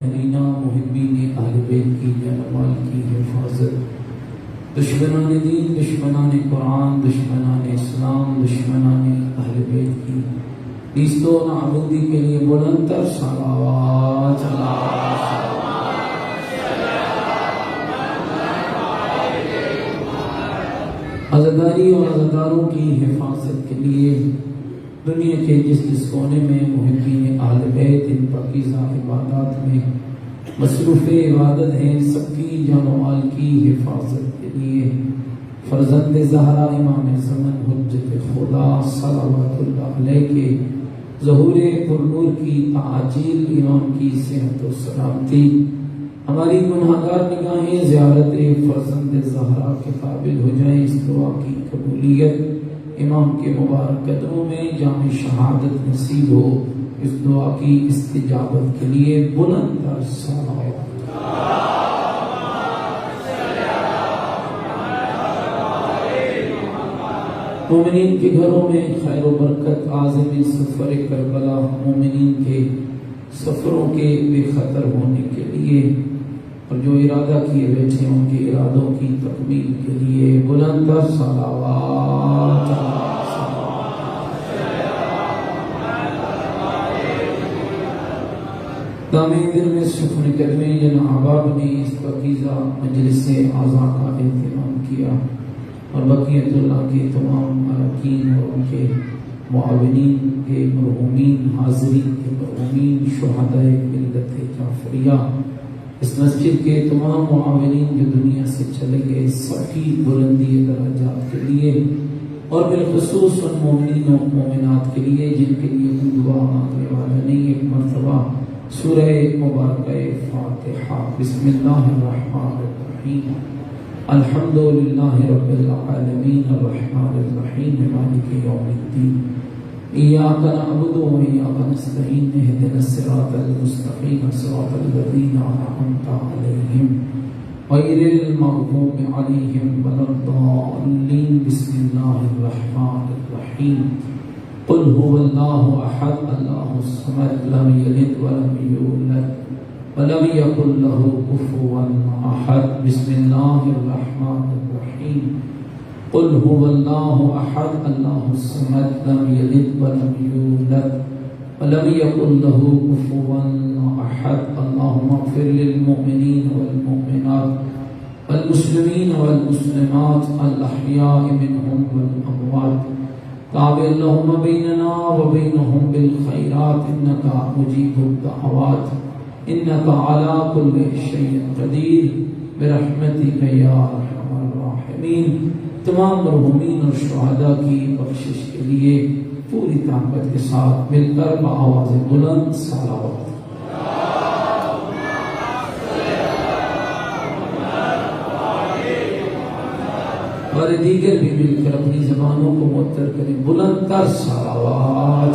مدینہ محبین اہل بیت کی جانمال کی حفاظت، دشمنان دین، دشمنان قرآن، دشمنان اسلام، دشمنان اہل بیت کی نیست و نابودی کے لیے بلند تر صلوات عزاداری اور عزاداروں کی حفاظت کے لیے دنیا کے جس کونے میں محبین اہل بیت ان پاکیزہ عبادات میں مصروف عبادت ہیں، سب کی جان و مال کی حفاظت کے لیے فرزند زہرا امام زمن حجت خدا صلوات اللہ علیہ کے ظہور پرنور کی تعجیل امام کی صحت و سلامتی، ہماری گناہگار نگاہیں زیارت فرزند زہرا کے قابل ہو جائیں، اس دعا کی قبولیت امام کے مبارک قدموں میں جام شہادت نصیب ہو، اس دعا کی استجابت کے لیے بلند تر صلوات۔ مومنین کے گھروں میں خیر و برکت، عازم سفر کربلا مومنین کے سفروں کے بے خطر ہونے کے لیے اور جو ارادہ کیے بیٹھے ان کے ارادوں کی تکمیل کے لیے بلند تر صلوات۔ دامِ دل میں سکون کرنے جناب آپ نے اس پاکیزہ مجلس اعزا کا اہتمام کیا اور بقیت اللہ کے تمام اراکین اور ان کے معاونین کے مرحومین، حاضرین کے مرحومین، شہداء ملت جعفریہ، اس مسجد کے تمام معاونین جو دنیا سے چلے گئے، سب کی بلندی درجات کے لیے اور بالخصوص ان مومنین و مومنات کے لیے جن کے لیے کوئی دعا مانگنے والا نہیں، ایک مرتبہ سورہ مبارکہ فاتحہ۔ بسم اللہ الرحمن الرحیم، الحمد للہ رب العالمین الرحمن الرحیم مالک یوم الدین، ایاک نعبد و ایاک نستعین، اہدنا الصراط المستقیم صراط الذین انعمت علیہم غیر المغضوب علیہم ولا الضالین۔ بسم اللہ الرحمن الرحیم، قل هو اللہ احد اللہ الصمد لم یلد ولم یولد ولم یکن له کفوا احد۔ بسم اللہ الرحمن الرحیم، قل هو اللہ احد اللہ الصمد لم یلد ولم یولد ولم یکن له کفوا احد۔ اللهم اغفر للمؤمنین والمؤمنات والمسلمین والمسلمات الاحیاء منهم والاموات، تابع اللهم بیننا وبینهم بالخیرات انك مجیب الدعوات انك على كل شيء قدیر برحمتك یا ارحم الراحمین۔ تمام مرحومین اور شہداء کی بخشش کے لیے پوری طاقت کے ساتھ مل کر بآواز بلند صلوات۔ اور دیگر بھی مل کر اپنی زبانوں کو معطر کریں، بلند تر صلوات۔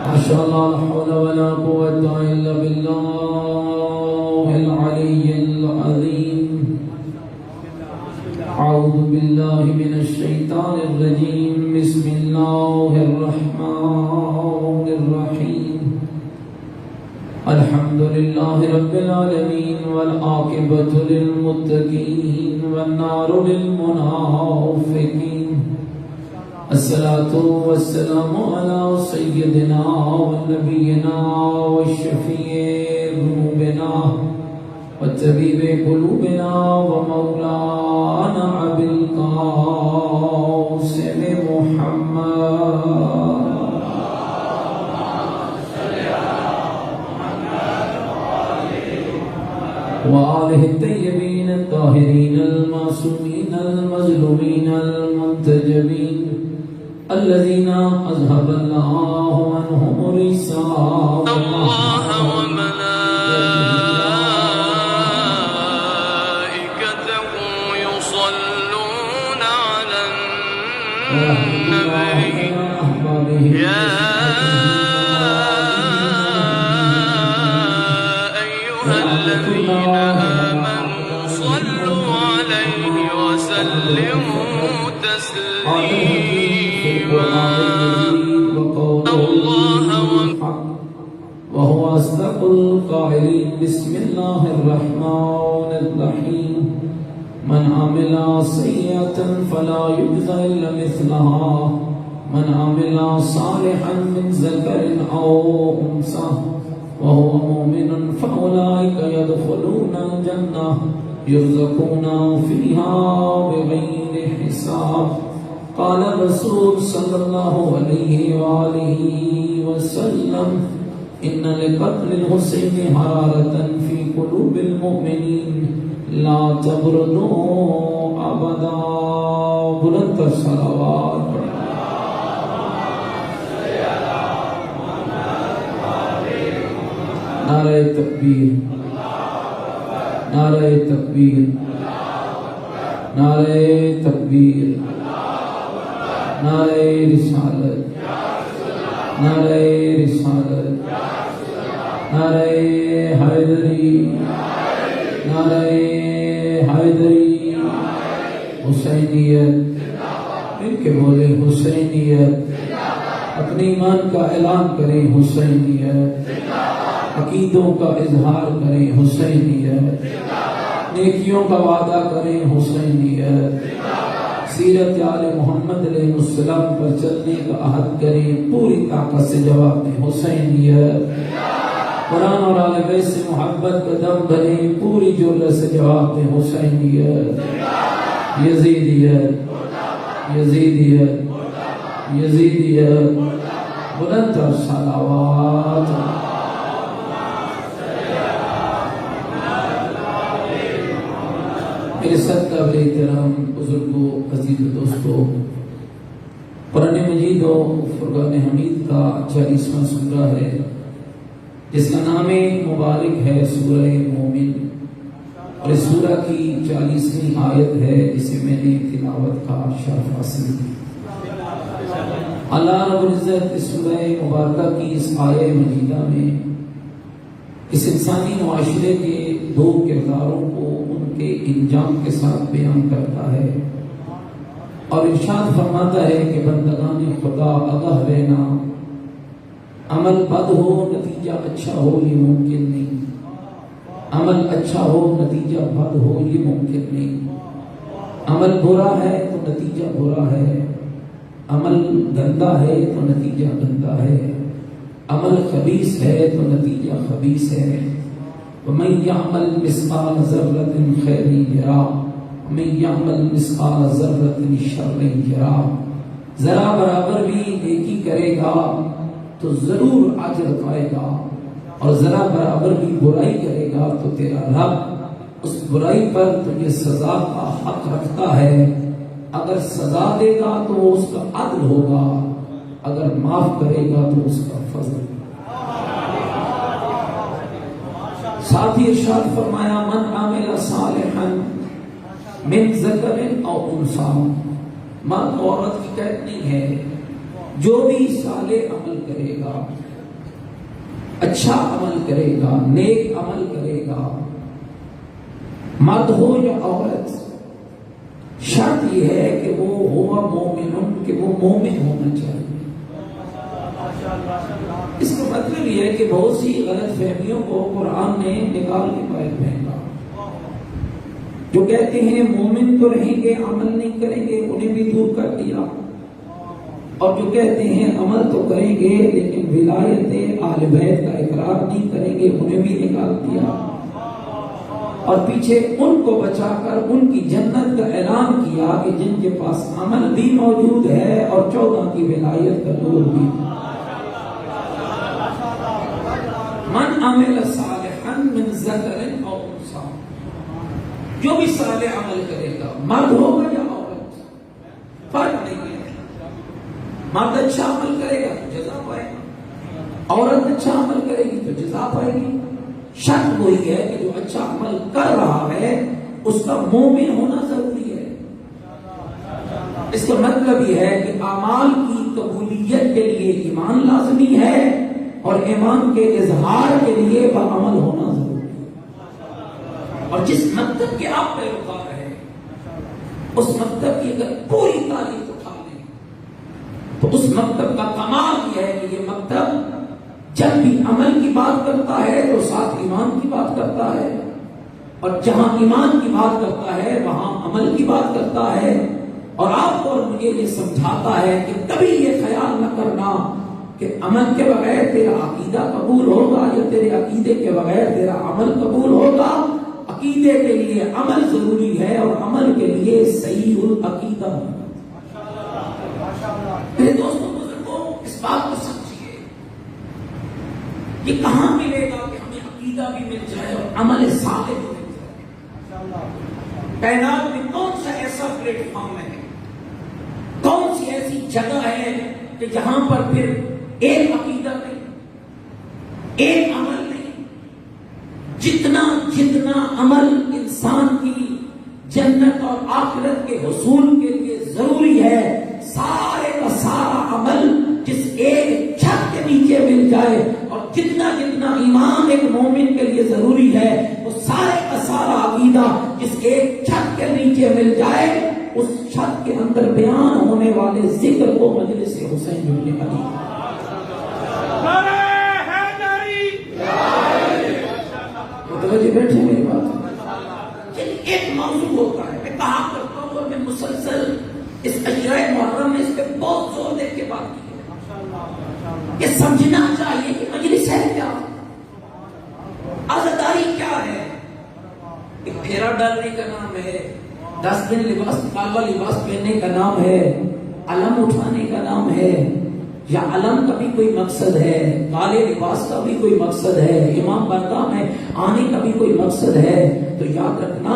ماشاءاللہ، لا حول ولا قوة الا باللہ العلی العظیم۔ اعوذ باللہ من الشیطان الرجیم، بسم اللہ الرحمن الرحیم، الحمد للہ رب العالمین والعاقبۃ للمتقین والنار للمنافقین، الصلاۃ والسلام علی سیدنا ونبینا وشفیع ذنوبنا وطبیب قلوبنا ومولانا ابی القاسم محمد وآلہ الطیبین الطاہرین المعصومین المظلومین المنتجبین الذین اذهب اللہ عنہم الرجس اللہ وملائکتہ یصلون علی النبی یا الذين آمنوا صلوا عليه وسلموا تسليما۔ بسم الله الرحمن الرحيم من عمل سيئة فلا يجزى إلا مثلها من عمل صالحا من ذكر أو أنثى وهو مؤمن فأولئك يدخلون الجنة يرزقون فيها بغير حساب قال الرسول صلى الله عليه وآله وسلم إن لقتل الحسين حرارة في قلوب المؤمنين لا تبردوا أبدا بلند الصلوات نعرہ تکبیر نعرہ تکبیر نعرہ تکبیر نعرہ رسالت نعرہ رسالت نعرہ حیدری نعرہ حیدری حسینیت ان کے بولے حسینیت اپنے ایمان کا اعلان کریں حسینیت عقیدوں کا اظہار کریں حسینیت نیکیوں کا وعدہ کریں حسینیت سیرت آل محمد علیہ السلام پر چلنے کا عہد کریں پوری طاقت سے جواب دیں حسینیت قرآن اور آل بیت سے محبت کا دم بھریں پوری جرأت سے جواب دیں حسینیت یزیدیت یزیدیت یزیدیت بلند تر صلوات میرے صدقہ احترام بزرگوں عزیز دوستوں قرآن مجید و فرقان حمید کا 40واں سورہ ہے جس کا نام مبارک ہے سورہ مومن اور اس سورہ کی 40ویں آیت ہے جسے میں نے تلاوت کا شرف حاصل کی اللہ رب العزت اس سورہ مبارکہ کی اس آیہ مجیدہ میں اس انسانی معاشرے کے دو کرداروں کو ان کے انجام کے ساتھ بیان کرتا ہے اور ارشاد فرماتا ہے کہ بندگان خدا آگاہ رہنا عمل بد ہو نتیجہ اچھا ہو یہ ممکن نہیں عمل اچھا ہو نتیجہ بد ہو یہ ممکن نہیں عمل برا ہے تو نتیجہ برا ہے عمل گندا ہے تو نتیجہ گندا ہے عمل خبیث ہے تو نتیجہ خبیث ہے وَمَن يَعْمَلْ مِثْقَالَ ذَرَّةٍ خَيْرًا يَرَهُ وَمَن يَعْمَلْ مِثْقَالَ ذَرَّةٍ شَرًّا يَرَهُ ذرا برابر بھی نیکی کرے گا تو ضرور اجر پائے گا اور ذرا برابر بھی برائی کرے گا تو تیرا رب اس برائی پر تجھے سزا کا حق رکھتا ہے اگر سزا دے گا تو وہ اس کا عدل ہوگا اگر معاف کرے گا تو اس کا فضل ساتھ ہی ارشاد فرمایا من عمل صالحا من ذکر او انثى مرد عورت کی قید نہیں ہے جو بھی صالح عمل کرے گا اچھا عمل کرے گا نیک عمل کرے گا مرد ہو یا عورت شرط یہ ہے کہ وہ ہوا مومن کہ وہ مومن ہونا چاہیے اس کا مطلب یہ ہے کہ بہت سی غلط فہمیوں کو قرآن نے نکال کے باہر پھینکا جو کہتے ہیں مومن تو رہیں گے عمل نہیں کریں گے انہیں بھی دور کر دیا اور جو کہتے ہیں عمل تو کریں گے لیکن ولایت اہل بیت کا اقرار نہیں کریں گے انہیں بھی نکال دیا اور پیچھے ان کو بچا کر ان کی جنت کا اعلان کیا کہ جن کے پاس عمل بھی موجود ہے اور 14 کی ولایت کا نور بھی من عمل صالحا من ذکر او انثى جو بھی صالح عمل کرے گا مرد ہوگا یا عورت فرق نہیں ہے مرد اچھا عمل کرے گا تو جزا پائے گا عورت اچھا عمل کرے گی تو جزا پائے گی شرط وہی ہے کہ جو اچھا عمل کر رہا ہے اس کا مومن ہونا ضروری ہے اس کا مطلب یہ ہے کہ اعمال کی قبولیت کے لیے ایمان لازمی ہے اور ایمان کے اظہار کے لیے بعمل ہونا ضروری ہے اور جس مکتب کے آپ پیروکار ہیں اس مکتب کی اگر پوری تاریخ اٹھا لیں تو اس مکتب کا کمال یہ ہے کہ یہ مکتب جب بھی عمل کی بات کرتا ہے تو ساتھ ایمان کی بات کرتا ہے، اور جہاں ایمان کی بات کرتا ہے وہاں عمل کی بات کرتا ہے. اور آپ کو اور مجھے یہ سمجھاتا ہے کہ کبھی یہ خیال نہ کرنا کہ عمل کے بغیر تیرا عقیدہ قبول ہوگا یا تیرے عقیدے کے بغیر تیرا عمل قبول ہوگا. عقیدے کے لیے عمل ضروری ہے اور عمل کے لیے صحیح العقیدہ. میرے دوستوں بزرگوں، اس بات کو سمجھیے، یہ کہاں ملے گا کہ ہمیں عقیدہ بھی مل جائے اور عمل صالح بھی مل جائے؟ کائنات میں کون سا ایسا پلیٹ فارم ہے، کون سی ایسی جگہ ہے کہ جہاں پر پھر ایک عقیدہ نہیں، ایک عمل نہیں؟ جتنا عمل انسان کی جنت اور آخرت کے حصول کے لیے ضروری ہے، سارے کا سارا عمل جس ایک چھت کے نیچے مل جائے، اور جتنا ایمان ایک مومن کے لیے ضروری ہے، وہ سارے کا سارا عقیدہ جس ایک چھت کے نیچے مل جائے، اس چھت کے اندر بیان ہونے والے ذکر کو مجلس حسین ابن علی. متوجہ بیٹھے میری بات؟ ایک موضوع ہوتا ہے، میں کہا کرتا ہوں اور میں مسلسل اس اشرۂ محرم میں اس پہ بہت زور دے کے بات کی ہے کہ سمجھنا چاہیے کہ مجلس ہے کیا، عزاداری کیا ہے. ایک پھیرا ڈالنے کا نام ہے، 10 دن لباس کالا لباس پہننے کا نام ہے، علم اٹھانے کا نام ہے، یا علم کا بھی کوئی مقصد ہے، کالے لباس کا بھی کوئی مقصد ہے، امام بارگاہ میں آنے کا بھی کوئی مقصد ہے. تو یاد رکھنا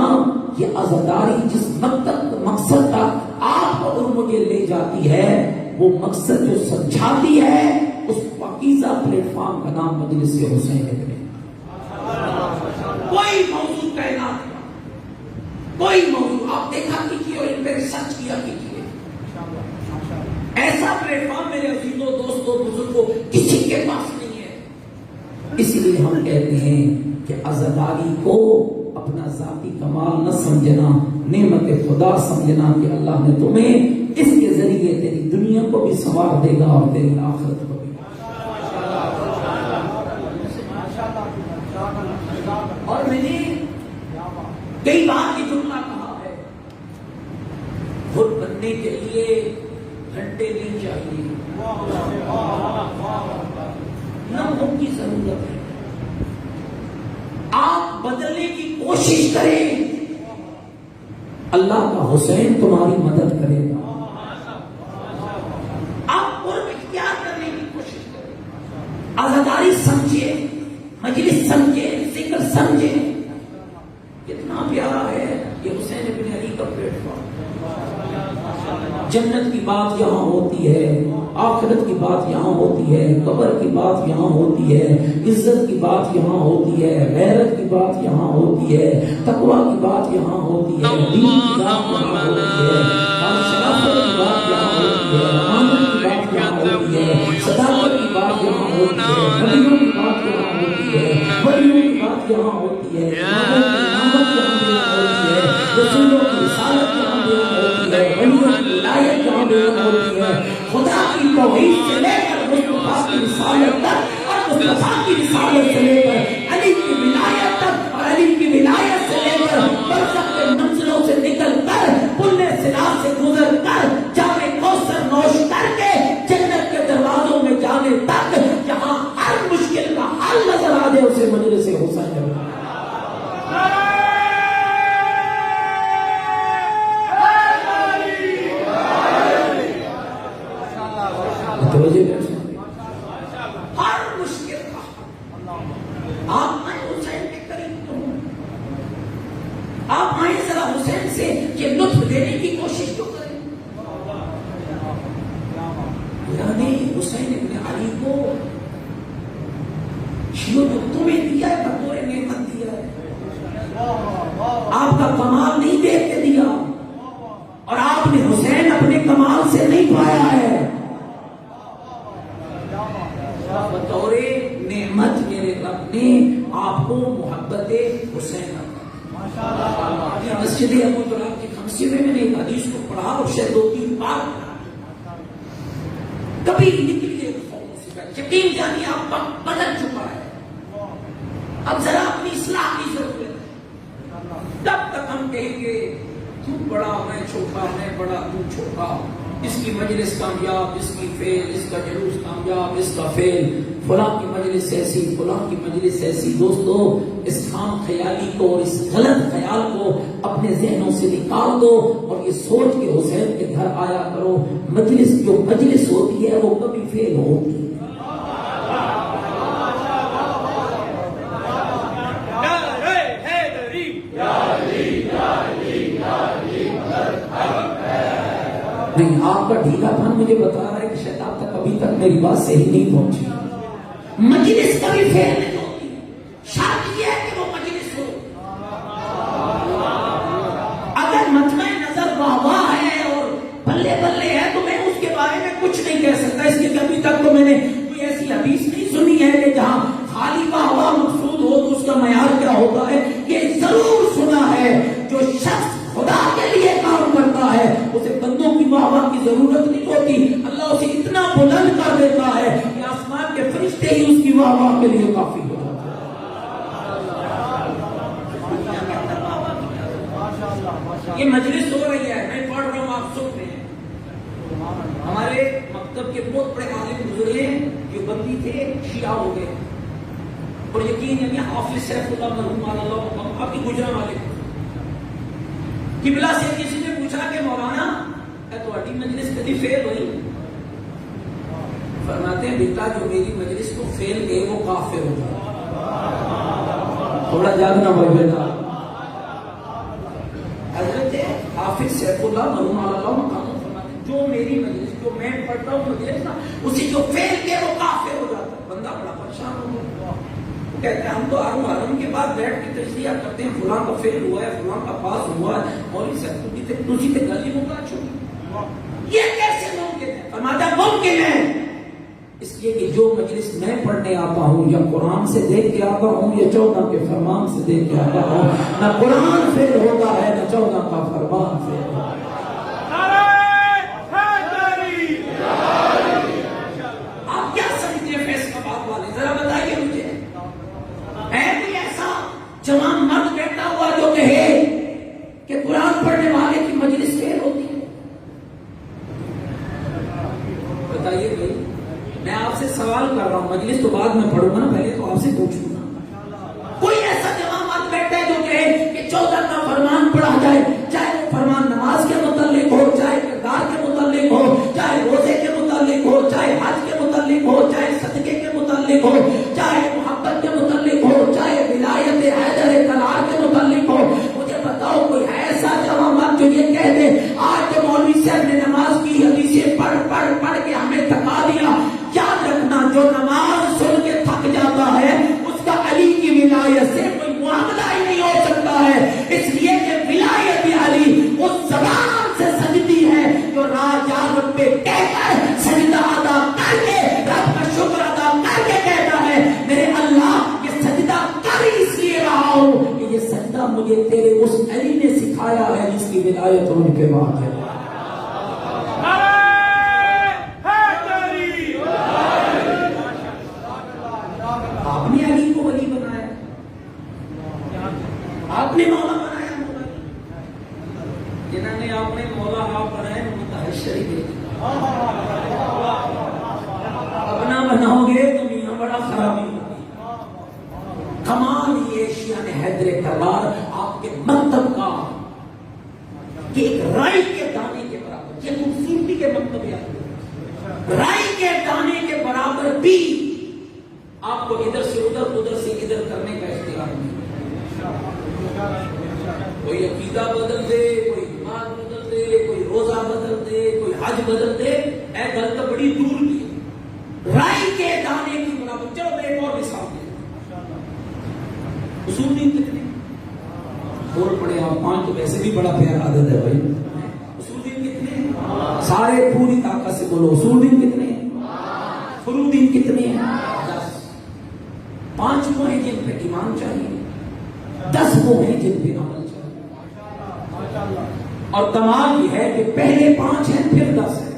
یہ عزاداری جس مقصد تک آپ اور مجھے لے جاتی ہے، وہ مقصد جو سمجھاتی ہے، اس پاکیزہ پلیٹ فارم کا نام مجلس حسین ہے. کوئی موضوع کائنات کا، کوئی موضوع آپ دیکھا کیجیے اور ان پہ ریسرچ کیا کیجیے. ایسا پلیٹ فارم میرے عزیزوں، دوستوں، بزرگوں کسی کے پاس نہیں ہے. اس لیے ہم کہتے ہیں کہ عزاداری کو اپنا ذاتی کمال نہ سمجھنا، نعمت خدا سمجھنا کہ اللہ نے تمہیں اس کے ذریعے تیری دنیا کو بھی سنوار دے گا اور تیری آخرت کو بھی. اور میں نے کئی بار یہ جملہ کہا ہے، خود بننے کے لیے گھنٹے نہیں چاہیے، لمحوں کی ضرورت ہے. آپ بدلنے کی کوشش کریں، اللہ کا حسین تمہاری مدد کرے گا. آپ قرب اختیار کرنے کی کوشش کریں، عزاداری سمجھے، مجلس سمجھے، ذکر سمجھے. کتنا پیارا ہے یہ حسین ابن علی کا پلیٹ فارم. جنت کی بات یہاں ہوتی ہے، آخرت کی بات یہاں ہوتی ہے، قبر کی بات یہاں ہوتی ہے، عزت کی بات یہاں ہوتی ہے، غیرت کی بات یہاں ہوتی ہے، تقویٰ کی بات یہاں ہوتی ہے، دین کی بات یہاں ہوتی ہے، شرافت کی بات یہاں ہوتی ہے، امانت کی بات یہاں ہوتی ہے، صداقت کی بات یہاں ہوتی ہے، نبیوں کی بات یہاں ہوتی ہے، ولیوں کی بات یہاں ہوتی ہے، امامت یہاں ہوتی ہے، رسولوں کی رسالت یہاں ہوتی ہے، ولیوں کی ولایت یہاں ہوتی ہے. خدا کی توحید سے لے کر مصطفیٰ کی رسالت تک، اور مصطفیٰ کی رسالت سے لے کر علی کی ولایت تک، اور علی کی ولایت سے لے کر برزخ کے منزلوں سے نکل کر پل صراط سے گزر کر جام کوثر نوش کر کے جنت کے دروازوں میں جانے تک، جہاں ہر مشکل کا حل نظر آ جائے، اسے مجلس حسین ہے. ہر مشکل کا آپ آئیں حسین کے قریب، تو آپ آئیں ذرا حسین سے یہ لطف دینے کی کوشش تو کریں. اللہ نے حسین ابن علی کو جو تمہیں دیا ہے بطور نعمت دیا ہے. آپ کا کمال نہیں دیکھ کے دیا، اور آپ نے حسین اپنے کمال سے نہیں پایا ہے، بطور نعمت میرے رب نے آپ کو محبت حسین. مسجد ابو تراب کی خمسی میں نے ایک حدیث کو پڑھا اور شاید 2-3 بار کبھی نکلی یقین جانیے آپ وقت بدل چکا ہے. اب ذرا اپنی اصلاح کی ضرورت ہے. تب تک ہم کہیں گے تو بڑا میں چھوٹا، میں بڑا تو چھوٹا، اس کی مجلس کامیاب، اس کی فیل، اس کا جلوس کامیاب، اس کا فیل، فلاں کی مجلس ایسی، فلاں کی مجلس ایسی. دوستو اس خام خیالی کو اور اس غلط خیال کو اپنے ذہنوں سے نکال دو اور یہ سوچ کے حسین کے گھر آیا کرو. مجلس جو مجلس ہوتی ہے وہ کبھی فیل ہوتی ہے. نہیں، آپ کا ڈھیلا پن مجھے بتا رہا ہے کہ شاید آپ تک ابھی تک میری بات صحیح نہیں پہنچی. مجلس کبھی فیل نہیں ہوتی، شرط یہ ہے کہ وہ مجلس ہو. اگر مجمع نظر واہ واہ ہے اور بلے بلے ہے تو میں اس کے بارے میں کچھ نہیں کہہ سکتا، اس لیے کہ ابھی تک تو میں نے کوئی ایسی حدیث نہیں سنی ہے کہ جہاں خالی واہ واہ مقصود ہو تو اس کا معیار کیا ہوتا ہے. یہ ضرور سنا ہے جو شخص خدا کے لیے کام کرتا ہے اسے بندوں کی واہ واہ کی ضرورت نہیں ہوتی. اللہ اسے اتنا بلند کر دیتا ہے کہ آسمان کے فرشتے ہی اس کی واہ واہ کے لیے کافی ہو جاتے ہیں. یہ مجلس ہو رہی ہے، میں پڑھ رہا ہوں، آپ سن رہے ہیں. ہمارے مکتب کے بہت بڑے عالم گزرے جو بندی تھے شیعہ ہو گئے، اور یقین یعنی حافظ سیف اللہ مرحوم اللہ آپ کی گجران والے قبلہ سے کسی نے پوچھا کہ مولانا تہاڈی مجلس کبھی فیل ہوئی؟ فرماتے ہیں بیٹا جو میری مجلس کو فیل گئے وہ کافر ہو جائے. تھوڑا جاگنا بھائی بیٹا. حضرت حافظ سیف اللہ مرحوم اللہ فرماتے ہیں جو میری مجلس جو میں پڑھتا ہوں مجلس نا اسی جو فیل گئے وہ کافر ہو جاتا ہے. بندہ بڑا پریشان ہو گیا، کہتے ہیں ہم تو حرم کے بعد بیٹھ کے تجزیہ کرتے ہیں، فلاں کا فیل ہوا ہے، فلاں کا پاس ہوا ہے، اور اس تجھی تے گلی مکا چھوڑی. یہ کیسے ممکن ہے؟ فرماتا ممکن ہے اس لیے کہ جو مجلس میں پڑھنے آتا ہوں یا قرآن سے دیکھ کے آتا ہوں یا 14 کے فرمان سے دیکھ کے آتا ہوں، نہ قرآن فیل ہوتا ہے نہ 14 کا فرمان فیل ہوتا ہے. آپ کیا سمجھتے ہیں فیصلہ بات والے؟ ذرا بتائیے مجھے. ہے کوئی ایسا جوان مرد بیٹھا ہوا جو کہے کہ قرآن پڑھنے والے کی مجلس فیل ہوتی ہے؟ بتائیے بھائی. میں آپ سے سوال کر رہا ہوں، مجلس تو بعد میں پڑھوں گا نا، پہلے تو آپ سے پوچھوں گا. کوئی ایسا جوان مرد بیٹھا ہے جو کہے کہ 14 کا فرمان پڑھا جائے، چاہے وہ فرمان نماز کے متعلق ہو، چاہے کردار کے متعلق ہو، چاہے روزے کے متعلق ہو، چاہے حج کے متعلق ہو، چاہے صدقے کے متعلق ہو، چاہے محبت کے متعلق ہو، چاہے ولایت حیدر کلار کے متعلق ہو. مجھے بتاؤ کوئی ایسا جوان مرد جو یہ کہہ دے آج تو مولوی صاحب نے نماز کی حدیثیں پڑھ پڑھ پڑھ کے ہمیں تھکا دیا. یاد رکھنا جو نماز سن کے تھک جاتا ہے اس کا علی کی ولایت سے کوئی معاملہ ہی نہیں ہو سکتا ہے. اس لیے کہ ولایت علی اس زبان سے سجدی ہے جو راجا رب پہ کہہ کر سجدہ ادا کر کے رب کا شکر ادا کر کے کہتا ہے میرے اللہ یہ سجدہ کر اس لیے رہا ہوں کہ یہ سجدہ مجھے تیرے اس علی نے سکھایا ہے جس کی ولایت ان کے بعد ہے. آپ نے علی کو ولی بنایا، آپ نے مولا بنایا. مولا جنہوں نے آپ نے مولا آپ بنایا متحشری دے اپنا بناؤ گے تو میاں بڑا خرابی ہوگی. کمال یہ شیعہ نے حیدر کرار آپ کے مکتب کا کہ ایک رائی کے دانے کے برابر، یہ خوبصورتی کے مکتب یاد، رائی کے دانے کے برابر بھی آپ کو ادھر سے ادھر ادھر سے ادھر کرنے کا اختیار نہیں. کوئی عقیدہ بدل دے، کوئی نماز بدل دے، کوئی روزہ بدل دے، کوئی حج بدل دے، اے گل تو بڑی دور کی رائی کے دانے کی برابر. چلو میں ایک اور مثال دے. اصول دین کتنے بول پڑے آپ؟ 5 تو ویسے بھی بڑا پیارا عدد ہے بھائی. اصول دین کتنے؟ سارے پوری طاقت سے بولو. اصول دین کتنے؟ فروع دین کتنے ہیں؟ 5 وہ ہیں جن پہ ایمان چاہیے، 10 وہ ہیں جن پہ عمل چاہیے. اور کمال یہ ہے کہ پہلے 5 ہیں پھر 10 ہیں.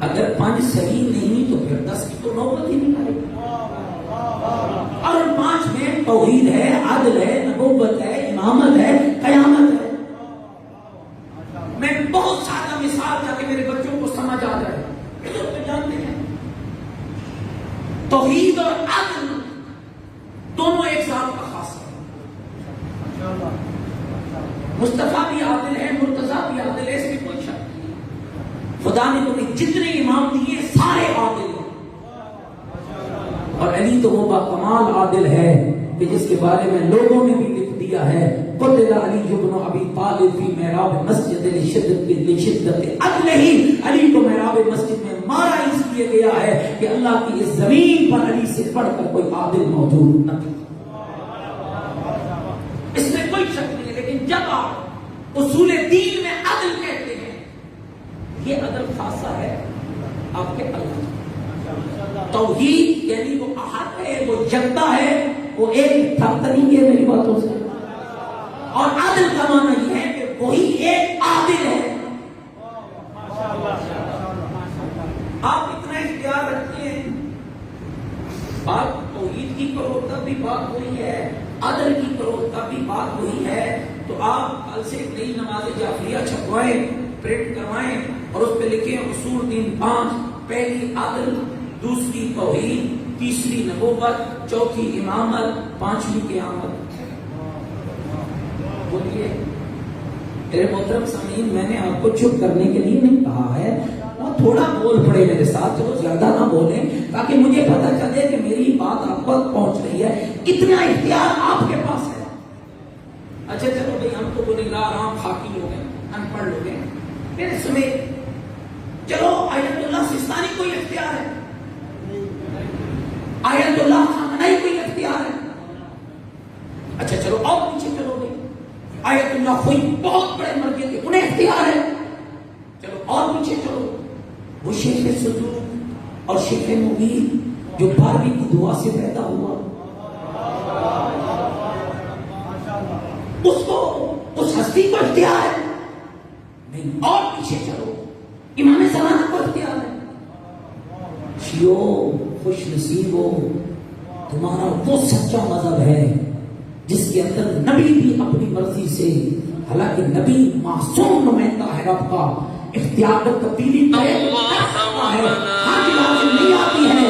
اگر 5 صحیح نہیں تو پھر 10 کی تو نوبت ہی نہیں آئے گی. اور ان 5 میں توحید ہے، عدل ہے، نبوت ہے، امامت ہے، قیامت ہے. میں بہت سادہ مثال تاکہ میرے بچوں کو سمجھ آ جائے. تو جانتے ہیں توحید اور عدل دونوں ایک ذات کا خاص ہے. مصطفیٰ بھی عادل ہے، مرتضیٰ بھی عادل ہے، اس میں کوئی شک نہیں. خدا نے تمہیں جتنے امام دیے سارے عادل ہیں. اور علی تو وہ باکمال عادل ہے کہ جس کے بارے میں لوگوں نے بھی لکھ دیا ہے قتل علی بن ابی طالب فی محراب مسجد لشدت عدلہ. علی کو محراب مسجد میں مارا اس لیے گیا ہے کہ اللہ کی اس زمین پر علی سے بڑھ کر کوئی عادل موجود نہ تھا. اس میں کوئی شک نہیں ہے. لیکن جب آپ اصول دین میں عدل کہتے ہیں، یہ عدل خاصہ ہے آپ کے اللہ. توحید یعنی وہ احد ہے، وہ یکتا ہے، وہ ایک تھکتا نہیں ہے میری باتوں سے. اور عدل کا معنی یہ ہے کہ وہی ایک عادل ہے. آپ اتنا اختیار رکھتے ہیں، بات توحید کی کرو تب بھی بات وہی ہے، عدل کی کرو تب بھی بات وہی ہے. تو آپ کل سے نئی نماز جعفریہ چھپوائیں، پرنٹ کروائیں اور اس پہ لکھیں اصول دین 5. پہلی عدل، دوسری توحید، تیسری نبوت، چوتھی امامت، 5ویں قیامت. بولیے میرے محترم سامعین، میں نے آپ کو چپ کرنے کے لیے نہیں کہا ہے، اور تھوڑا بول پڑے میرے ساتھ، چلو زیادہ نہ بولیں تاکہ مجھے پتہ چلے کہ میری بات آپ تک پہنچ رہی ہے. کتنا اختیار آپ کے پاس ہے. اچھا چلو بھائی، ہم تو گنہگار عام خاکی لوگ ہیں، ان پڑھ لوگ ہیں. میرے سمیت چلو آیت اللہ سستانی کوئی اختیار ہے، آیت اللہ خامنائی کوئی اختیار ہے. اچھا چلو اور پیچھے چلو بھائی، آیت اللہ کوئی بہت بڑے مرجع تھے، انہیں اختیار ہے. چلو اور پیچھے چلو، وہ شیخ صدوق اور شیخ مبین جو 12ویں کی دعا سے پیدا ہوا، اس کو، اس ہستی کو اختیار ہے نہیں. اور پیچھے چلو، امام زمانہ کو اختیار ہے. شیعو خوش نصیب ہو، تمہارا وہ سچا مذہب ہے جس کے اندر نبی بھی اپنی مرضی سے، حالانکہ نبی معصوم نمائندہ ہے رب کا، اختیار میں تبدیلی کرے سکتا ہے، ہر لازم نہیں آتی ہے،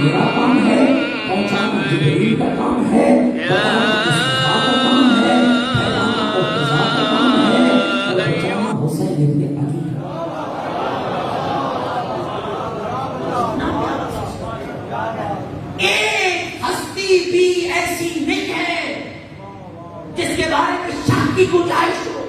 میرا کام ہے پہنچانا، جبریل کا کام ہے، بتانا کا کام ہے، پھیلانا مرتضیٰ کا کام ہے، اور بچانا حسین ابن علی. ایک ہستی بھی ایسی نہیں ہے جس کے بارے میں شک کی گنجائش ہو.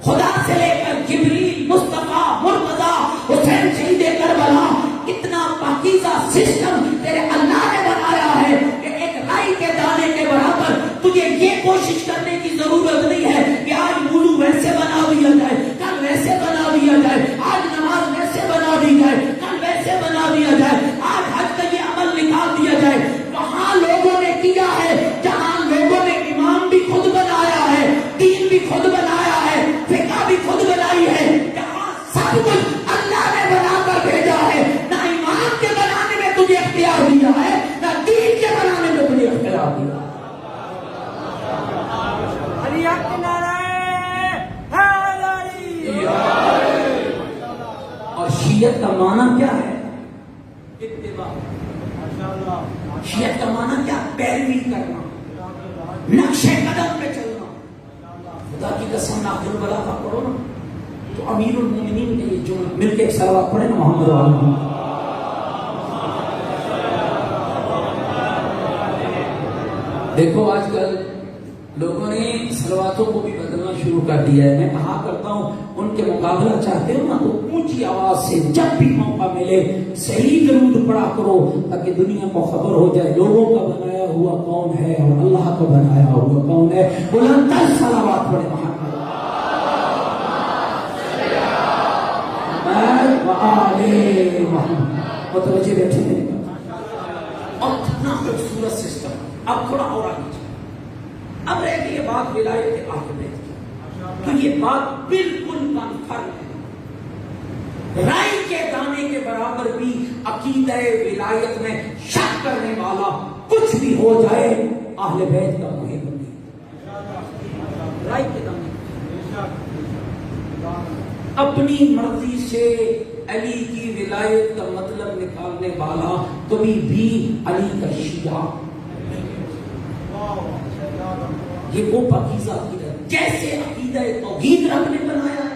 خدا سے لے کر جبریل، مصطفیٰ، مرتضیٰ، حسین شہید کربلا، کتنا پاکیزہ سسٹم تیرے اللہ نے بنایا ہے کہ ایک رائی کے دانے کے برابر تجھے یہ کوشش کرنے کی ضرورت نہیں ہے کہ آج وضو ویسے بنا دیا جائے، کل ویسے بنا دیا جائے، آج نماز ویسے بنا دی جائے، کل ویسے بنا دیا جائے، آج حج کا یہ عمل نکال دیا جائے. وہاں لوگوں نے کیا ہے جہاں لوگوں نے امام بھی خود بنایا ہے، دین بھی خود بنایا ہے، فقہ بھی خود بنائی ہے، جہاں سب کچھ اللہ نے بنا کر بھیجا ہے. نہ امام کے بنانے میں تجھے اختیار دیا ہے، نہ دین کے بنانے میں تجھے اختیار دیا. اور شیعت کا معنی کیا ہے؟ اتباع. شیعت کا معنی کیا؟ پیروی کرنا، نقشے قدم پہ چلنا. خدا کی قسم ناقل البلاغہ پڑھو نا تو امیر المومنین نے یہ جملہ، مل کے ایک صلوات پڑھے نا محمد وعلی. دیکھو آج کل لوگوں نے صلواتوں کو بھی بدلنا شروع کر دیا ہے. میں کہا کرتا ہوں ان کے مقابلہ چاہتے ہو نا تو اونچی آواز سے جب بھی موقع ملے صحیح درود پڑھا کرو تاکہ دنیا کو خبر ہو جائے لوگوں کا بنایا ہوا کون ہے اور اللہ کا بنایا ہوا کون ہے. بلند تر صلوات پڑھے محمد متوجہ بیٹھے میرے پاس. اور کتنا خوبصورت سسٹم. اب تھوڑا اور آگے چلیں. اب رہ گئی یہ بات ولایت اہل بیت کی. تو یہ بات بالکل کنفرم ہے. رائی کے دانے کے برابر بھی عقیدہ ولایت میں شک کرنے والا کچھ بھی ہو جائے اہل بیت کا محب نہیں. رائی کے دانے اپنی مرضی سے علی کی ولایت کا مطلب نکالنے والا کبھی بھی علی کا شیعہ. یہ وہ پاکیزہ عقیدہ جیسے عقیدہ توحید رب نے بنایا ہے،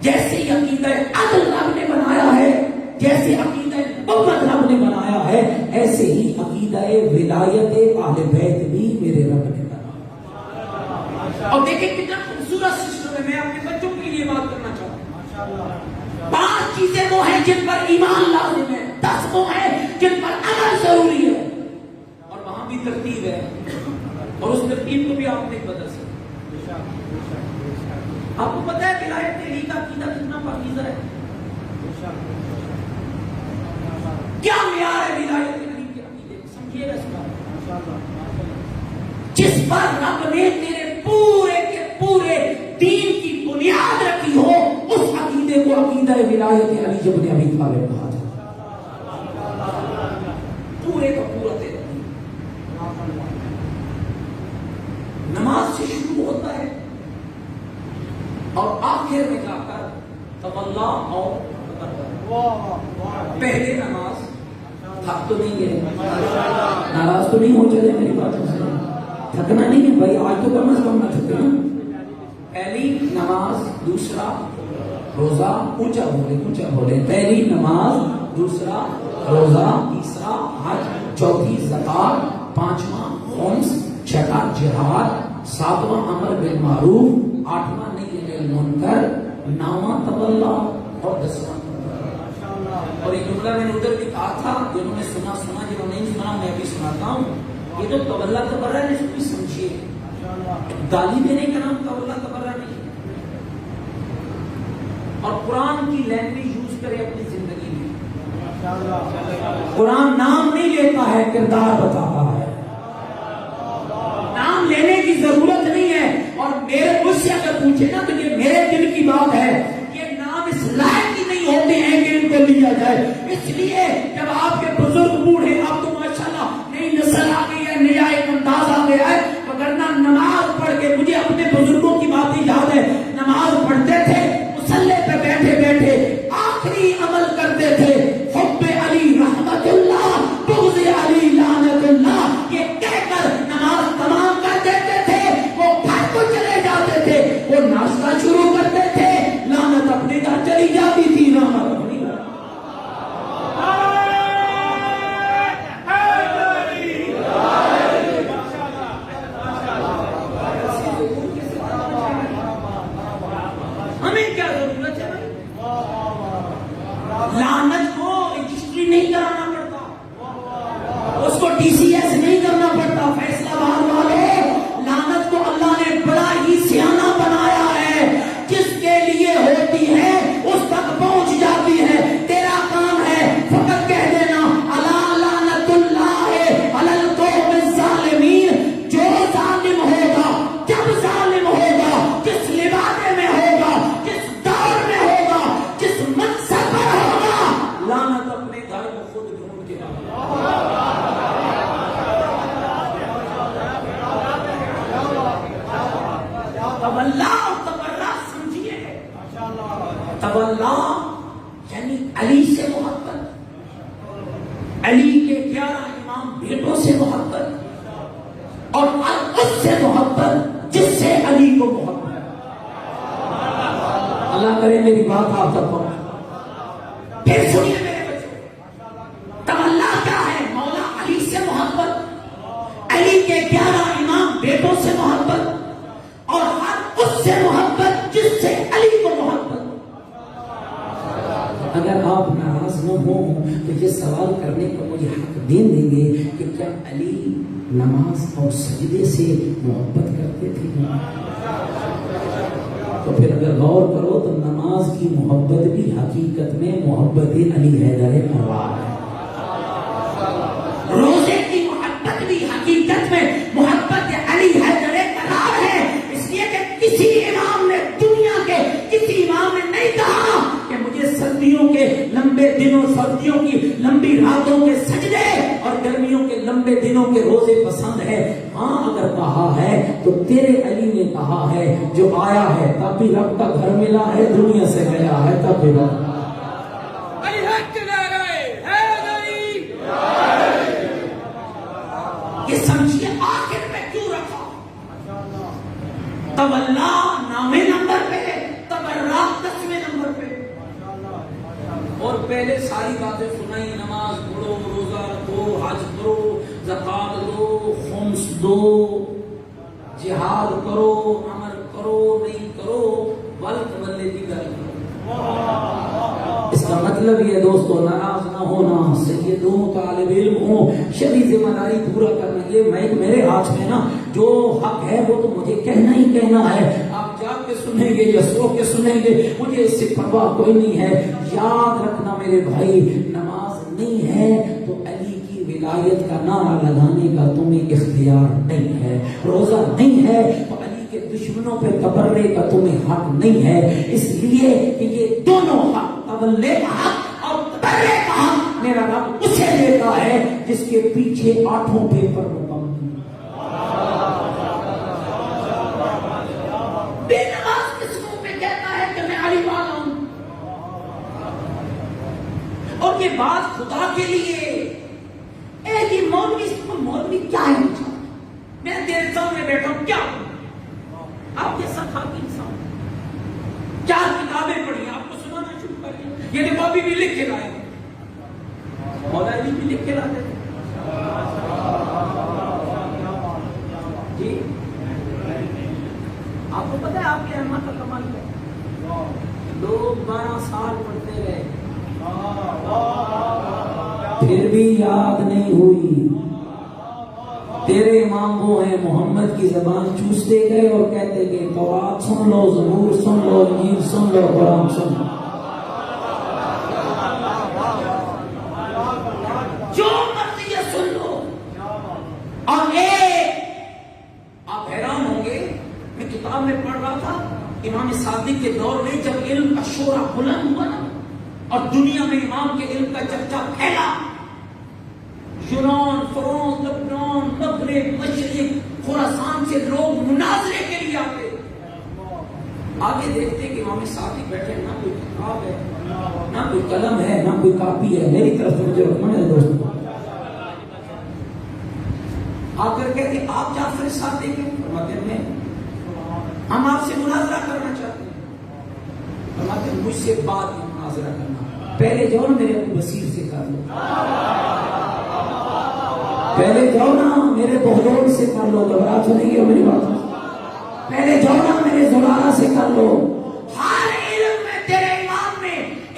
جیسے عقیدہ عدل رب نے بنایا ہے، جیسے عقیدہ نبوت رب نے بنایا ہے، ایسے ہی عقیدہ ولایت اہل بیت بھی میرے رب نے بنایا. اور دیکھیں کتنا خوبصورت سسٹم ہے. میں اپنے بچوں کے لیے بات کرنا چاہتا ہوں. 5 چیزیں وہ ہیں جن پر ایمان لازم ہے، 10 وہ ہیں جن پر عمل ضروری ہے، اور وہاں بھی ترتیب ہے، اور اس ترتیب کو بھی آپ نہیں بدل سکتے. آپ کو پتا ہے ولایت علی کا عقیدہ کتنا پاکیزہ ہے؟ کیا معیار ہے ولایت علی کے عقیدے؟ سمجھیے گا اس بات. جس پر رب نے تیرے پورے کے پورے دین کی بنیاد رکھی ہو، اس عقیدے کو عقیدہ ولایت علی جب نے ابھی طالب کہا تھا. پورے کا پورا تیرا نماز سے شروع ہوتا ہے اور آخر میں جا کر تولا اور پہلے نماز. تھک تو نہیں گئے؟ ناراض تو نہیں ہو چلے میری باتوں سے؟ تھکنا نہیں ہے بھائی، آج تو کم از کم نہ تھکے نا. پہلی نماز، دوسرا روزہ. اونچا بولے. پہلی نماز، دوسرا روزہ، تیسرا حج، چوتھی زکات، 5واں خمس، 6واں جہاد، 7واں امر بالمعروف، 8واں نہی عن المنکر، 9واں تولا اور 10واں. اور ایک جملہ میں نے ادھر بھی کہا تھا، جنہوں نے سنا، جنہوں نے نہیں سنا میں بھی سناتا ہوں. یہ تو تولا تبرہ ہے، اس کو بھی سمجھیے. گالی دینے کا نام تولا تبرہ نہیں. اور قرآن کی لینگویج یوز کرے اپنی زندگی میں. قرآن نام نہیں لیتا ہے، کردار بتاتا ہے. نام لینے کی ضرورت نہیں ہے. اور میرے مجھ سے اگر پوچھے نا تو یہ میرے دل کی بات ہے. یہ نام اس لائق ہی نہیں ہوتے ہیں کہ ان کو لیا جائے. اس لیے جب آپ کے بزرگ بوڑھے، آپ تو ماشاءاللہ نئی نسل آ گئی ہے، نیا ایک انداز آ گیا ہے، وگرنہ نماز پڑھ کے مجھے اپنے بزرگوں کی باتیں یاد ہے. نماز پڑھتے تھے، مصلی پہ بیٹھے بیٹھے آخری عمل کرتے تھے حب علی رحمت اللہ، بغض علی لعنت اللہ، یہ کہہ کر نماز تمام کر دیتے تھے. وہ گھر کو چلے جاتے تھے، وہ ناشتہ شروع کرتے تھے، لعنت اپنے گھر چلی جاتی تھی. رحمت اپنی گھر. ہمیں کیا ضرورت ہے بھائی؟ لعنت کو رجسٹری نہیں کرانا پڑتا، اس کو ٹی سی ایس نہیں کرنا پڑتا. فیصلہ باد والے، لعنت کو اللہ نے بڑا ہی سیانہ بنایا ہے. جس کے لیے ہوتی ہے اس تک پہنچ جاتی ہے. تیرا کام ہے فقط کہہ دینا الا لعنت اللہ علی القوم الظالمین. جو ظالم ہوگا، جب ظالم ہوگا، جس لبادے میں ہوگا، جس دور میں ہوگا، جس منصب پر ہوگا، لعنت اپنے گھر کو خود ڈھونڈ کے تولا اور تبرہ سمجھیے. تولا یعنی علی سے محبت، علی کے 11 امام بیٹوں سے محبت، اور اس سے محبت جس سے علی کو محبت. اللہ کرے میری بات آپ تک پہنچے. پھر سنیے میرے بچوں، تولا کیا ہے؟ مولا علی سے محبت، علی کے 11 امام بیٹوں سے محبت، اور ہر اس سے محبت جس سے علی کو محبت. اگر آپ ناراض نہ ہوں تو یہ سوال کرنے کا مجھے حق دیں گے کہ کیا علی نماز اور سجدے سے محبت کرتے تھے؟ تو پھر اگر غور کرو تو نماز کی محبت بھی حقیقت میں محبت علی حیدر انوار ہے. روزے کی محبت بھی حقیقت میں محبت علی حیدر انوار ہے. اس لیے کہ کسی امام کہا ہے تو تیرے علی نے کہا ہے جو آیا ہے تب بھی رب کا گھر ملا ہے، دنیا سے گیا ہے تب بھی رب. یہ سمجھیے آخر میں کیوں رکھا. تولا نامے نمبر پہ، تبرا 10ویں نمبر پہ. اور پہلے ساری باتیں سنائی، نماز پڑھو، روزہ رکھو، حج کرو، زکات دو، خمس دو، جہاد کرو، امر کرو، نہیں کرو، ولت بلے کی گل کرو. اس کا مطلب یہ دوستو ناراض نہ ہونا، سید ہوں، طالب علم ہوں، شرعی ذمہ داری پورا کرنا. یہ میرے ہاتھ میں نا، جو حق ہے وہ تو مجھے کہنا ہی کہنا ہے. آپ جاگ کے سنیں گے یا سو کے سنیں گے، مجھے اس سے پرواہ کوئی نہیں ہے. یاد رکھنا میرے بھائی، نماز نہیں ہے تو علی کی ولایت کا نعرہ لگانے کا تمہیں اختیار نہیں ہے. روزہ نہیں ہے تو علی کے دشمنوں پہ تبرے کا تمہیں حق نہیں ہے. اس لیے کہ یہ دونوں حق، تولے کا حق اور تبرے کا حق، میرا رب اسے دیتا ہے جس کے پیچھے 8 پیپر مکمل. بے نماز کس منہ پہ کہتا ہے کہ میں علی والا ہوں؟ اور یہ بات خدا کے لیے ایک ہی مولوی کیا ہے؟ میں تیرے سامنے بیٹھا ہوں، کیا آپ کے ساتھ حاکم انسان، 4 کتابیں پڑھی، آپ کو سنانا شروع کر دیا. یہ دیکھو ابھی بھی لکھ کے لائے، مولا علی بھی لکھ کے لاتے تھے جی. آپ کو پتہ ہے آپ کے احمد کا کمال ہے، لوگ 12 سال پڑھتے رہے پھر بھی یاد نہیں ہوئی. تیرے امام وہ ہیں محمد کی زبان چوستے گئے اور کہتے گئے تورات سن لو، زبور سن لو، انجیل سن لو، قرآن سن لو. جو مرضی ہے سن لو. اور آپ حیران ہوں گے، میں کتاب میں پڑھ رہا تھا امام صادق کے دور میں جب علم کا شورا بلند ہوا نا اور دنیا میں امام کے علم کا چرچا پھیلا، یونان، فرانس، لبنان، مغرب، مشرق، خراسان سے لوگ مناظرے کے لیے آتے. آگے دیکھتے کہ امام صادق بیٹھے، نہ کوئی کتاب ہے، نہ کوئی قلم ہے، نہ کوئی کاپی ہے. میری طرف سے مجھے رکھنا ہے دوستوں. آ کر کہتے آپ جعفر صادق ہیں؟ فرماتے ہیں ہم آپ سے مناظرہ کرنا چاہتے ہیں. فرماتے ہیں مجھ سے بعد میں مناظرہ کرنا، پہلے جاؤ نا میرے ابو بصیر سے کر لو، پہلے جاؤ نا میرے بہلول سے کر لو. گھبراہٹ نہیں ہے میری بات، پہلے جاؤ نا میرے زرارہ سے کر لو. ہر علم میں تیرے امام نے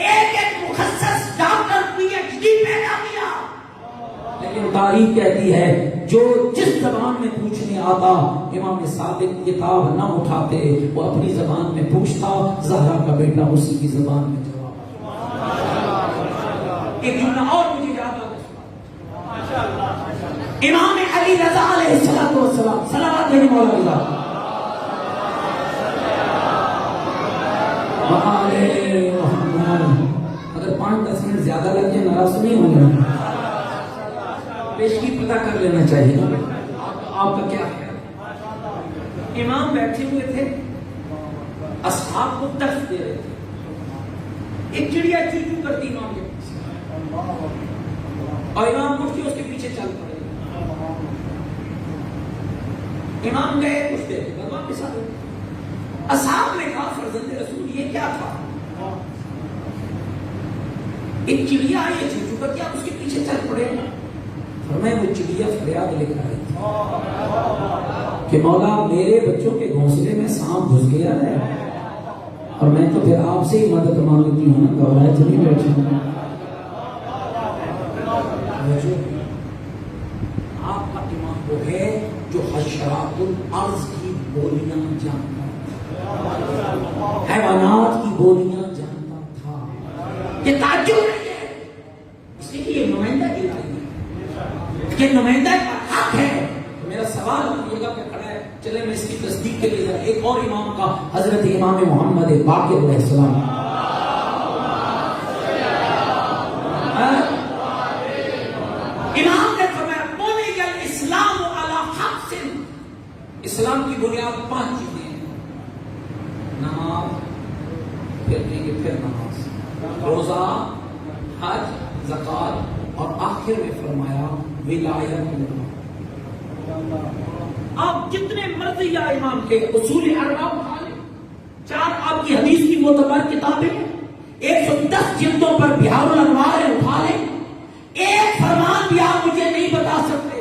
ایک مخصص ڈاکٹر PhD پیدا کیا، لیکن تاریخ کہتی ہے جو جس زبان میں پوچھنے آتا امام صادق کتاب نہ اٹھاتے، وہ اپنی زبان میں پوچھتا، زہرا کا بیٹا اسی کی زبان میں جواب. ایک جملہ اور مجھے یاد آ گیا، امام علی رضا علیہ السلام صلوات علیہ مولا محمد. اگر 5-10 منٹ زیادہ لگ جائے ناراض نہیں ہوگا، پیشگی پتہ کر لینا چاہیے نا آپ کا کیا ہے. امام بیٹھے ہوئے تھے، اصحاب کو درس دے رہے تھے. ایک چڑیا چوچو کرتی امام کے پیچھے اور امام اٹھ کے اس کے پیچھے چل پڑے. امام گئے کچھ دیر بعد واپس آ گئے. اصحاب نے کہا فرزند رسول یہ کیا تھا؟ ایک چڑیا آئی ہے چوچو کرتی، آپ اس کے پیچھے چل پڑے. فرمایا وہ چڑیا فریاد لے کر آئی تھی کہ مولا میرے بچوں کے گھونسلے میں سانپ گھس گیا ہے اور میں تو پھر آپ سے ہی مدد مانگتی ہوں نا، گھبراہٹ نہیں بیٹھی ہوں. آپ کا امام وہ ہے جو حشرات الارض کی بولیاں جانتا تھا، حیوانات کی بولیاں جانتا تھا. یہ تعجب نہیں ہے، اس لیے یہ نمائندہ الہی ہے، یہ نمائندہ کا حق ہے. میرا سوال یہ جگہ پہ کھڑا ہے، چلے میں اس کی تصدیق کے لیے ایک اور امام کا، حضرت امام محمد باقر علیہ السلام. امام نے فرمایا بنی الاسلام علی خمس، اسلام کی بنیاد 5 چیزیں ہیں: نماز، پھر نماز، روزہ، حج، زکات، اور آخر میں فرمایا ولایت اللہ۔ آپ جتنے مرضی یا امام کے اصول اربعہ اٹھا لیں، 4 آپ کی حدیث کی معتبر کتابیں، 110 جلدوں پر بہار الانوار اٹھا لیں، ایک فرمان بھی آپ مجھے نہیں بتا سکتے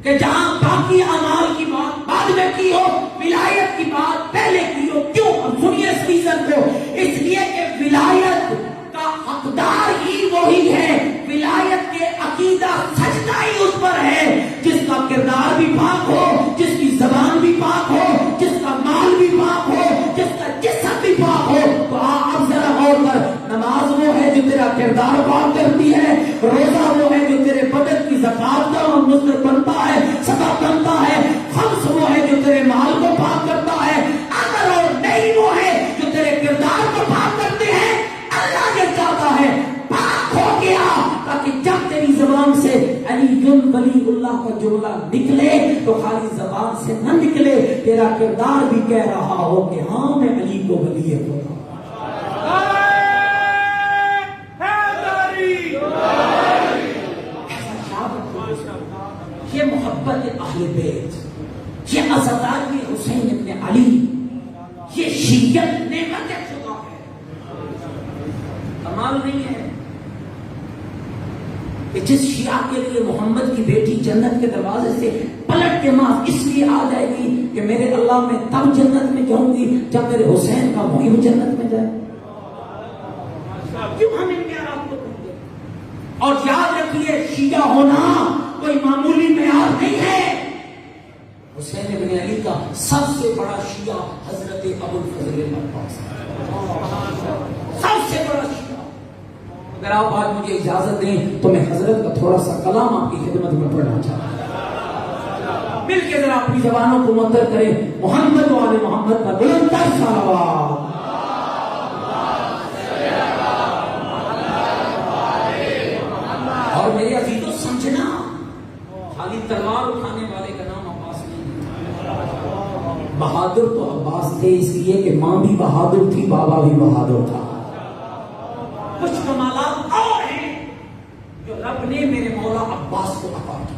کہ جہاں باقی اعمال کی بات بعد میں کی ہو، ولایت کی بات پہلے کی ہو۔ کیوں؟ سنیے اس ریزن کو، اس لیے کہ ولایت کا حقدار ہی وہی ہے، ولایت کے عقیدہ سجدہ ہی اس پر ہے جس کا کردار بھی پاک ہو، جس کی زبان بھی پاک ہو، جس کا مال بھی پاک ہو، جس کا جسم بھی پاک ہو۔ تو آپ ذرا غور کر، نماز وہ ہے جو تیرا کردار پاک کرتی ہے، روزہ وہ ہے جو تیرے بدن کی زکات کا مصدر بنتا ہے، سبب بنتا ہے، خمس وہ ہے جو تیرے مال کو پاک کرتا ہے، عمل اور نہیں وہ ہے جو تیرے کردار کو پاک کرتے ہیں۔ اللہ یہ چاہتا ہے پاک ہو گیا تاکہ جب تیری زبان سے علی ولی اللہ کا جملہ نکلے تو خالی زبان سے نہ نکلے، تیرا کردار بھی کہہ رہا ہو کہ ہاں میں علی کو ولی ہوتا ہوں۔ یہ محبت اہل بیت، یہ عزاداری حسین ابن علی، یہ شیعت نعمت خدا ہے، کمال نہیں ہے کہ جس شیعہ کے لیے محمد کی بیٹی جنت کے دروازے سے پلٹ کے ماں اس لیے آ جائے گی کہ میرے اللہ میں تب جنت میں جاؤں گی جب میرے حسین کا محب جنت میں جائے۔ کیوں ہم ان معیارات کو بھول گئے؟ اور یاد رکھیے، شیعہ ہونا کوئی معمولی معیار نہیں ہے۔ حسین ابن علی کا سب سے بڑا شیعہ حضرت ابو الفضل عباس، سب سے بڑا شیعہ۔ اگر آپ آج مجھے اجازت دیں تو میں حضرت کا تھوڑا سا کلام آپ کی خدمت میں پڑھنا چاہتا ہوں، مل کے ذرا اپنی زبانوں کو معطر کریں محمد و آل محمد کا بلند تر صلوات۔ اور میرے عزیزوں سمجھنا، خالی تلوار اٹھانے والے کا نام عباس نہیں ہے۔ بہادر تو عباس تھے اس لیے کہ ماں بھی بہادر تھی، بابا بھی بہادر تھا۔ کچھ کمالات اور ہیں جو رب نے میرے مولا عباس کو عطا کی،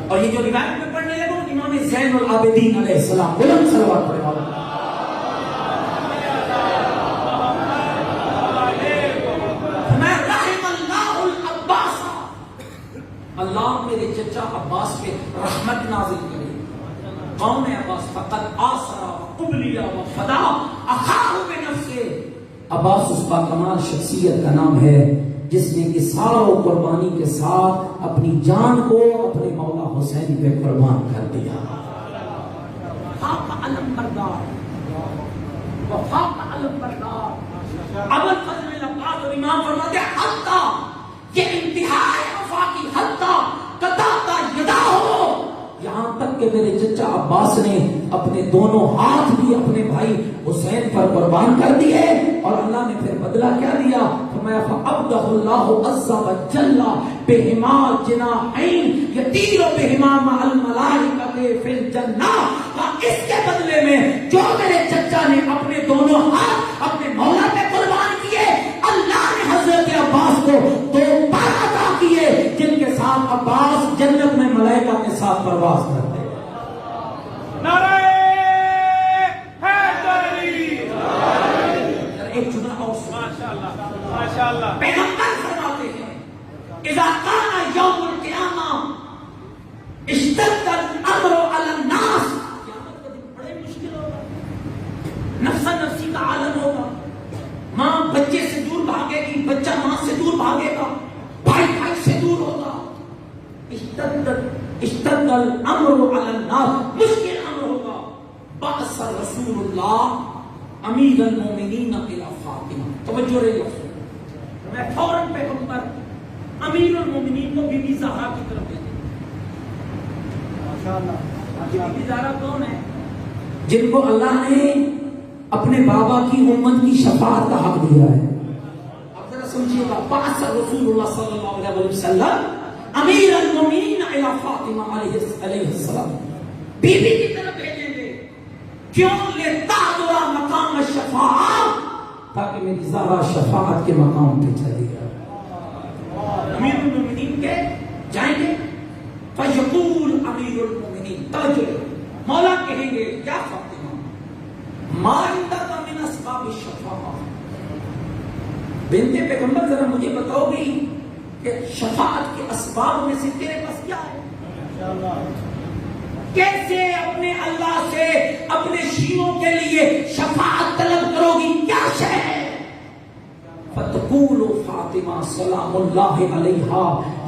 اور یہ جو روایت میں پڑھنے لگا امام زین العابدین علیہ السلام، بلند صلوات پڑھے والا، اللہ میرے چچا عباس پہ رحمت نازل کرے۔ کون ہے عباس؟ فقط آسرا قبلیا و فدا اخاہ بنفسه۔ عباس اس با کمال شخصیت کا نام ہے جس نے اصرار و قربانی کے ساتھ اپنی جان کو اپنے مولا حسین پہ قربان کر دیا۔ وفاق علم بردار، وفاق علم بردار۔ ابو الفضل عباس اور امام فرماتے ہیں حتی، یہ انتہائی وفا کی حد تک قطعتا یدا ہو، یہاں تک کہ میرے چچا عباس نے اپنے دونوں ہاتھ بھی اپنے بھائی حسین پر قربان کر دیے، اور اللہ نے پھر بدلہ کیا دیا؟ فرمایا فَأَبْدَهُ اللَّهُ عَزَّ وَجَلَّ بِهِمَا جِنَاحَيْنِ يَطِيرُ بِهِمَا مَعَ الْمَلَائِكَةِ فِي الْجَنَّةِ۔ اس کے بدلے میں جو میرے چچا نے اپنے دونوں ہاتھ اپنے مولا پہ قربان کیے، اللہ نے حضرت عباس کو 2 پر عطا کیے جن کے ساتھ عباس جنت میں ملائکہ کے ساتھ پرواز کرتے ہیں۔ نعرہ حیدری! ایک جملہ اور ماشاءاللہ پیغمبر فرماتے ہیں اذا کان یوم القیامہ اشتد الامر علی الناس، قیامت کا دن بڑے مشکل ہوگا، نفسا نفسی کا عالم ہوگا، ماں بچے سے دور بھاگے گی، بچہ ماں سے دور بھاگے گا، بھائی بھائی سے دور ہوگا۔ اشتد الامر علی الناس، مشکل امر ہوگا۔ بعث رسول اللہ امیر المومنین الی فاطمہ، توجہ رہی لفظ میں فوراً پیغمبر امیر المومنین کو بی بی زہرا کی طرف بھیجے۔ بی بی زہرا کون ہے؟ جن کو اللہ نے اپنے بابا کی امت کی شفاعت کا حق دیا ہے۔ اب ذرا سمجھیے گا، بعث رسول اللہ صلی اللہ علیہ وسلم امیر المومنین الی فاطمہ علیہ السلام، بیوی کی طرف بھیجیں گے. کیوں؟ لتعذر مقام الشفاعہ، تاکہ میری زہرا شفاعت کے مقام پہ چلی جائے. امیر المومنین کے جائیں گے، فیقول امیر المومنین، توجہ مولا کہیں گے یا فاطمہ ما عندک من اسباب الشفاعہ، بنت پیغمبر ذرا مجھے بتاؤ گی کہ شفاعت کے اسباب میں سے تیرے پاس کیا ہے؟ کیسے اپنے اللہ سے اپنے شیعوں کے لیے شفاعت طلب کرو گی؟ کیا شے ہے؟ فتقول فاطمہ سلام اللہ علیہا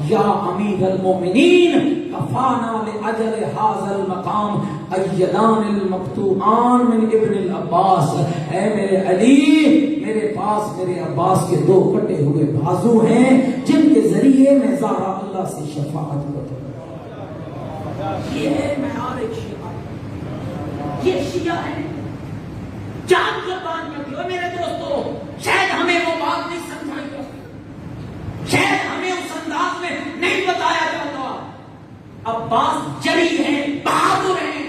یا امیر المومنین کفانا لاجل ھذا المقام ایدان المقطوعان من ابن العباس، اے میرے علی، میرے پاس میرے عباس کے دو کٹے ہوئے بازو ہیں جن کے ذریعے میں زہرا اللہ سے شفاعت کرتا ہوں. یہ ہے معیار ایک شیعہ، یہ شیعہ ہے. جان قربان کر دو میرے دوستو. شاید ہمیں وہ بات نہیں سمجھائی جاتی، شاید ہمیں اس انداز میں نہیں بتایا جاتا. عباس جری ہیں، بہادر ہیں.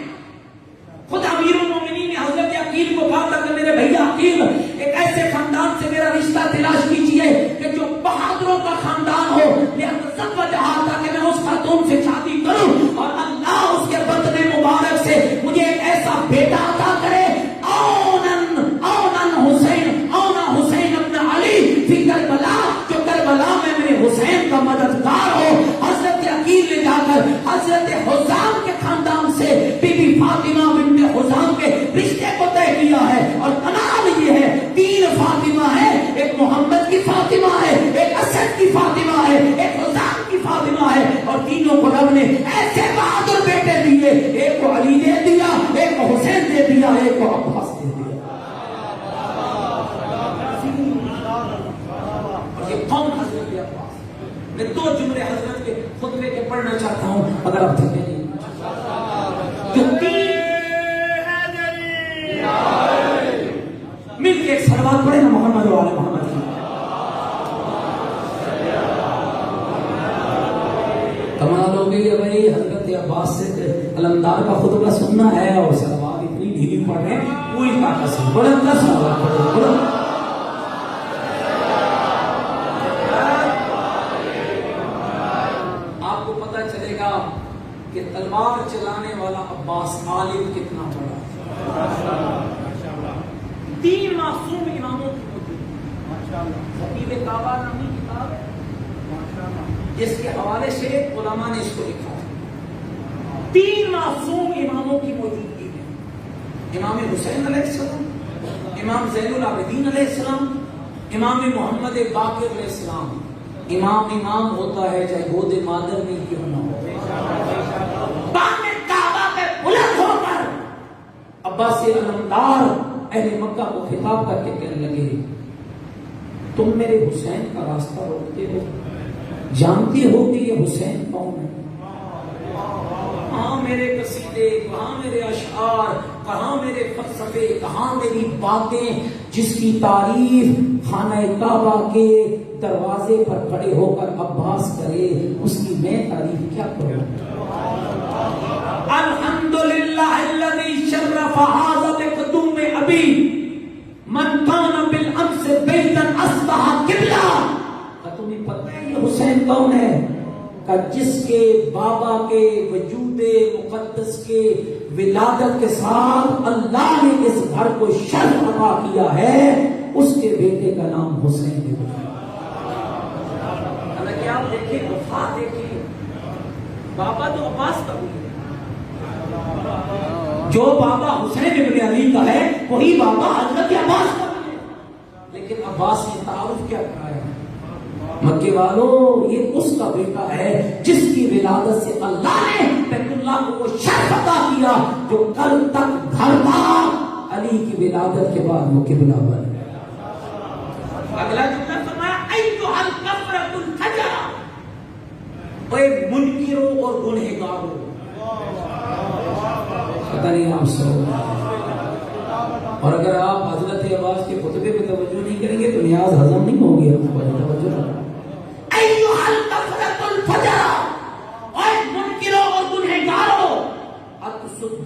خود امیر المومنین نے حضرت عقیل کو کہا تھا کہ میرے بھیا عقیل، ایک ایسے خاندان سے میرا رشتہ تلاش کیجیے کہ جو بہادروں کا خاندان ہو، تاکہ میں اس خاتون سے شادی کروں اور اللہ اس کے بدن مبارک سے مجھے ایک ایسا بیٹا عطا کرے. حسین ابن علی فی کربلا، جو کربلا میں میرے حسین کا مددگار ہو. حضرت عقیل نے جا کر حضرت حزام کے خاندان سے بی بی فاطمہ بنت حزام کے رشتے کو طے کیا ہے. اور کمال یہ ہے، 3 فاطمہ ہے، ایک محمد کی فاطمہ ہے، ایک اسد کی فاطمہ ہے، ایک حزام کی فاطمہ ہے. اور تینوں کو رب نے ایسے بہادر بیٹے دیے، ایک کو علی دے دیا، ایک کو حسین دے دیا، ایک کو عباس دے دیا. کون حضرت عباس؟ میں 2 جملے حضرت کے خطبے کے پڑھنا چاہتا ہوں اگر آپ تھکے نہیں. جو 3 مل کے ایک صلوات پڑھے نا محمد و آل محمد کی. کمال ہو گئی ہے بھائی. حضرت عباس سے علمدار کا خطبہ سننا ہے اور صلوات اتنی ڈھیلی پڑھ رہے ہیں، پوری طاقت سے بڑا 10 صلوات پڑھے. کہ تلوار چلانے والا عباس عالم کتنا بڑا. 3 معصوم اماموں کی موجود خطیب کعبہ نامی کتاب ہے جس کے حوالے سے علماء نے اس کو لکھا ہے. 3 معصوم اماموں کی موجودگی ہے. امام حسین علیہ السلام، امام زین العابدین علیہ السلام، امام محمد باقر علیہ السلام. امام ہوتا ہے چاہے گود مادر میں کیوں نہ ہو. کعبہ پہ بلند ہو کر عباس علمدار اہل مکہ کو خطاب کر کے کہنے لگے، تم میرے حسین کا راستہ روکتے ہو، جانتے ہو کہ یہ حسین کون ہے؟ کہاں میرے قصیدے، کہاں میرے اشعار، کہاں میرے فلسفے، کہاں میری باتیں جس کی تعریف خانہ کعبہ کے دروازے پر کھڑے ہو کر عباس کرے، اس کی میں تعریف کیا کروں؟ الحمدللہ الذی شرف ھذا بقدوم ابی من کان بالامس بیتا اصبح قبلہ. تمہیں پتہ ہے یہ حسین کون ہے؟ کہ جس کے بابا کے وجود مقدس کے ولادت کے ساتھ اللہ نے اس گھر کو شرف عطا کیا ہے، اس کے بیٹے کا نام حسین ہے. حالانکہ آپ دیکھیں وفات دیکھیں، بابا تو عباس کا ہوئی، جو بابا حسین ابن علی کا ہے وہی بابا حضرت عباس کا ہے. لیکن عباس نے تعارف کیا کرایا؟ مکے والوں، یہ اس کا بیٹا ہے جس کی ولادت سے اللہ نے بیت اللہ کو وہ شرف عطا کیا جو کل تک گھر تھا، علی کی ولادت کے بعد وہ قبلہ بن گیا. اگلا جملہ فرمایا ایھا الکفرۃ الفجر، اے منکروں اور گنہگاروں. پتہ نہیں آپ سو. اور اگر آپ حضرت عباس کے خطبے پہ توجہ نہیں کریں گے تو نیاز ہضم نہیں ہوگی. توجہ ایھا الکفرۃ الفجر، اے منکروں اور گنہگاروں، اتصدون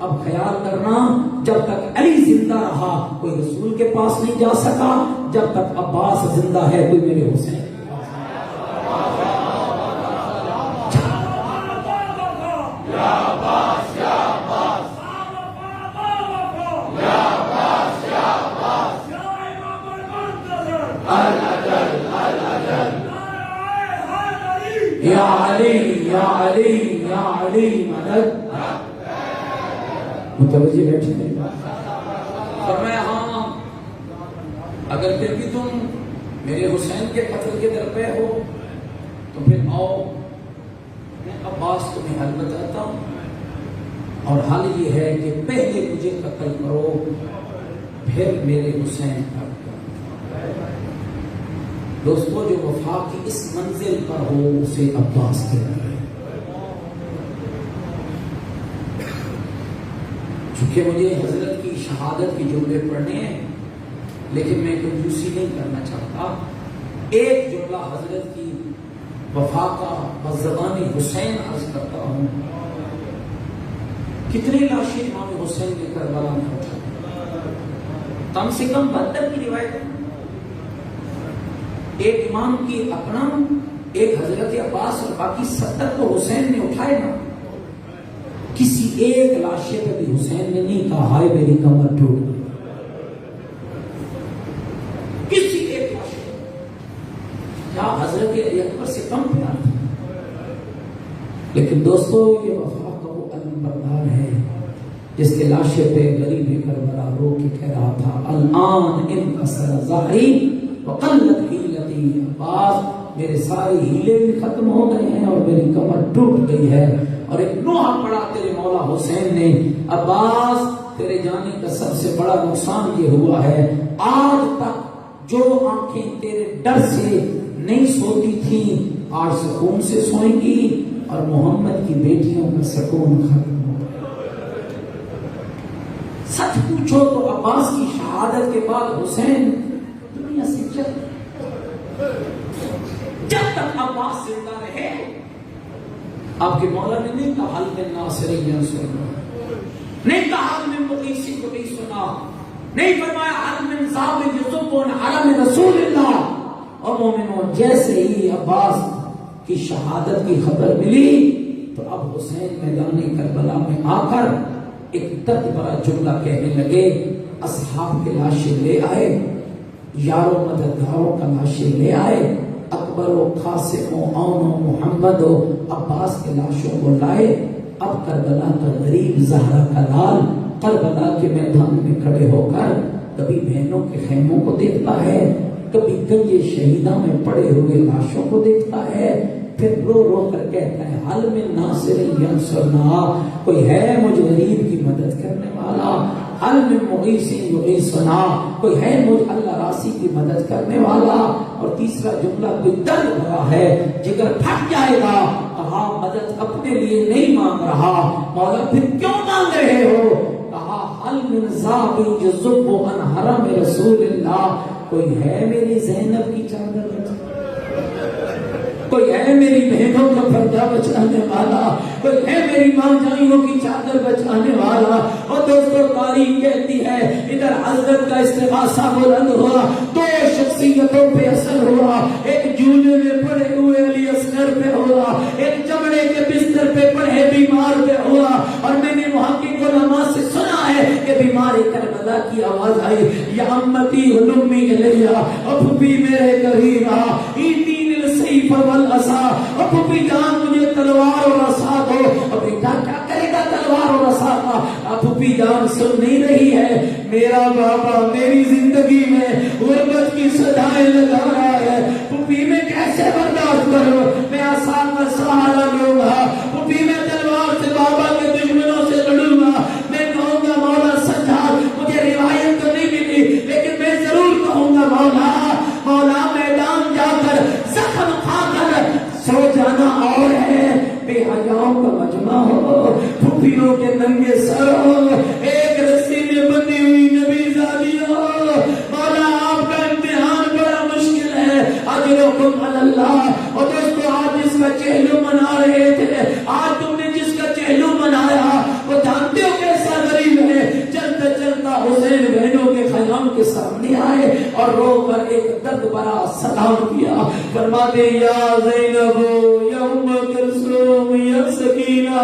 اب خیال کرنا جب تک علی زندہ رہا کوئی رسول کے پاس نہیں جا سکا، جب تک عباس زندہ ہے کوئی میرے حسین یا علی یا علی یا علی مدد متوجہ بیٹھے فرمایا ہاں اگر پھر بھی تم میرے حسین کے قتل کے در پہ ہو تو پھر آؤ میں عباس تمہیں حل بتاتا ہوں، اور حل یہ ہے کہ پہلے مجھے قتل کرو پھر میرے حسین کا۔ دوستو جو وفا کی اس منزل پر ہو اسے عباس کہتے ہیں۔ چونکہ مجھے حضرت کی شہادت کے جملے پڑھنے ہیں لیکن میں کنجوسی نہیں کرنا چاہتا، ایک جملہ حضرت کی وفا کا بزبان حسین عرض کرتا ہوں۔ کتنے لاشیں امام حسین نے کربلا میں اٹھائی؟ کم سے کم 72 کی روایت ہے، ایک امام کی اپنا، ایک حضرت عباس اور باقی 70 کو حسین نے اٹھائے نا۔ کسی ایک لاشے پہ بھی حسین نے نہیں کہا ہائے میری کمر ٹوٹ گئی، کسی ایک لاشے کیا حضرت علی اکبر سے کم پیار تھا؟ لیکن دوستو یہ وفا کا وہ علمبردار ہے جس کے لاشے پہ غریب کربلا رو کے کہہ رہا تھا الان انکسر ظہری وقلت حیلتی، عباس میرے سارے ہیلے بھی ختم ہو گئے ہیں اور میری کمر ٹوٹ گئی ہے۔ اور ایک نوحہ پڑا تیرے مولا حسین نے، عباس تیرے جانے کا سب سے بڑا نقصان یہ ہوا ہے آج تک جو آنکھیں تیرے ڈر سے نہیں سوتی تھیں آج سکون سے سوئیں گی، اور محمد کی بیٹیوں کا سکون ختم ہو گیا۔ سچ پوچھو تو عباس کی شہادت کے بعد حسین دنیا سے چل، جب تک عباس زندہ رہے آپ کے مولا نے نہیں کہا حل من ناصر ینصرنا، نہیں کہا حل من مغیث یغیثنا، نہیں فرمایا حل من ذاب یذب عن حرم رسول اللہ۔ اور مومنوں جیسے ہی عباس کی شہادت کی خبر ملی تو اب حسین میدان کربلا میں آ کر ایک درد بھرا جملہ کہنے لگے، اصحاب کے لاشیں لے آئے، یاروں مددگاروں کا لاشیں لے آئے، اکبر و قاسم و عون و محمد و عباس کے لاشوں کو لائے۔ اب کربلا کا غریب زہرا کا لال کربلا کے میدان میں کھڑے ہو کر کبھی بہنوں کے خیموں کو دیکھتا ہے، کبھی گنجے شہیداں میں پڑے ہوئے لاشوں کو دیکھتا ہے، پھر رو رو کر کہتا ہے حل من ناصر ینصرنا، کوئی ہے مجھ غریب کی مدد کرنے والا، حل من مغیث یغیثنا، کوئی ہے مجھ اللہ راسی کی مدد کرنے والا۔ اور تیسرا جملہ کوئی درد بھرا ہے، جگر پھٹ جائے گا، کہا مدد اپنے لیے نہیں مانگ رہا، مولا پھر کیوں مانگ رہے ہو؟ کہا حل من ذاب یذب عن حرم رسول اللہ، کوئی ہے میری زینب کی چادر بچانے، کوئی ہے میری بہنوں کا پردہ بچانے والا، کوئی ہے میری ماں جائیوں کی چادر بچانے والا۔ اور دوستو تاریخ کہتی ہے ادھر حضرت کا استغاثہ بلند ہوا، دو شخصیتوں پہ اثر ہوا، ایک جونے میں پڑے ہوئے علی اصغر پہ ہوا، ایک چمڑے کے بستر پہ پڑے بیمار پہ ہوا۔ اور میں نے محقق علماء سے سنا ہے کہ بیمار کربلا کی آواز آئی یا امتی ہلمی الیہ، ابھی میرے قریب آ، ایدین السیف والعصا، ابھی جان مجھے تلوار اور عصا دو۔ اب بیٹا کیا کرے گا تلوار اور عصا کا؟ ابھی جان سن نہیں رہی ہے، میرا بابا میری زندگی میں غربت کی صدائیں لگا رہا ہے، ابھی میں کیسے برداشت کروں؟ میں عصا کا سہارا لوں گا، ابھی میں تلوار سے بابا کے دشمنوں سے لڑوں گا، میں کہوں گا مولا سجاد، مجھے روایت تو نہیں ملی لیکن میں ضرور کہوں گا مولا، مولا میدان جا کر زخم کھا کر سو جانا اور ہے، بے حیاؤں کا مجمع ہو، پھپھیوں کے ننگے سر ہو، ایک رسی میں بندی ہوئی نبی زادی ہو، مولا آپ کا امتحان بڑا مشکل ہے، اجرکم علی اللہ۔ اور دوستو آج اس کا چہل و مناظر امام کے سامنے آئے اور رو کر ایک درد بھرا سلام کیا. فرماتے یا زینب یا ام کلثوم یا سکینہ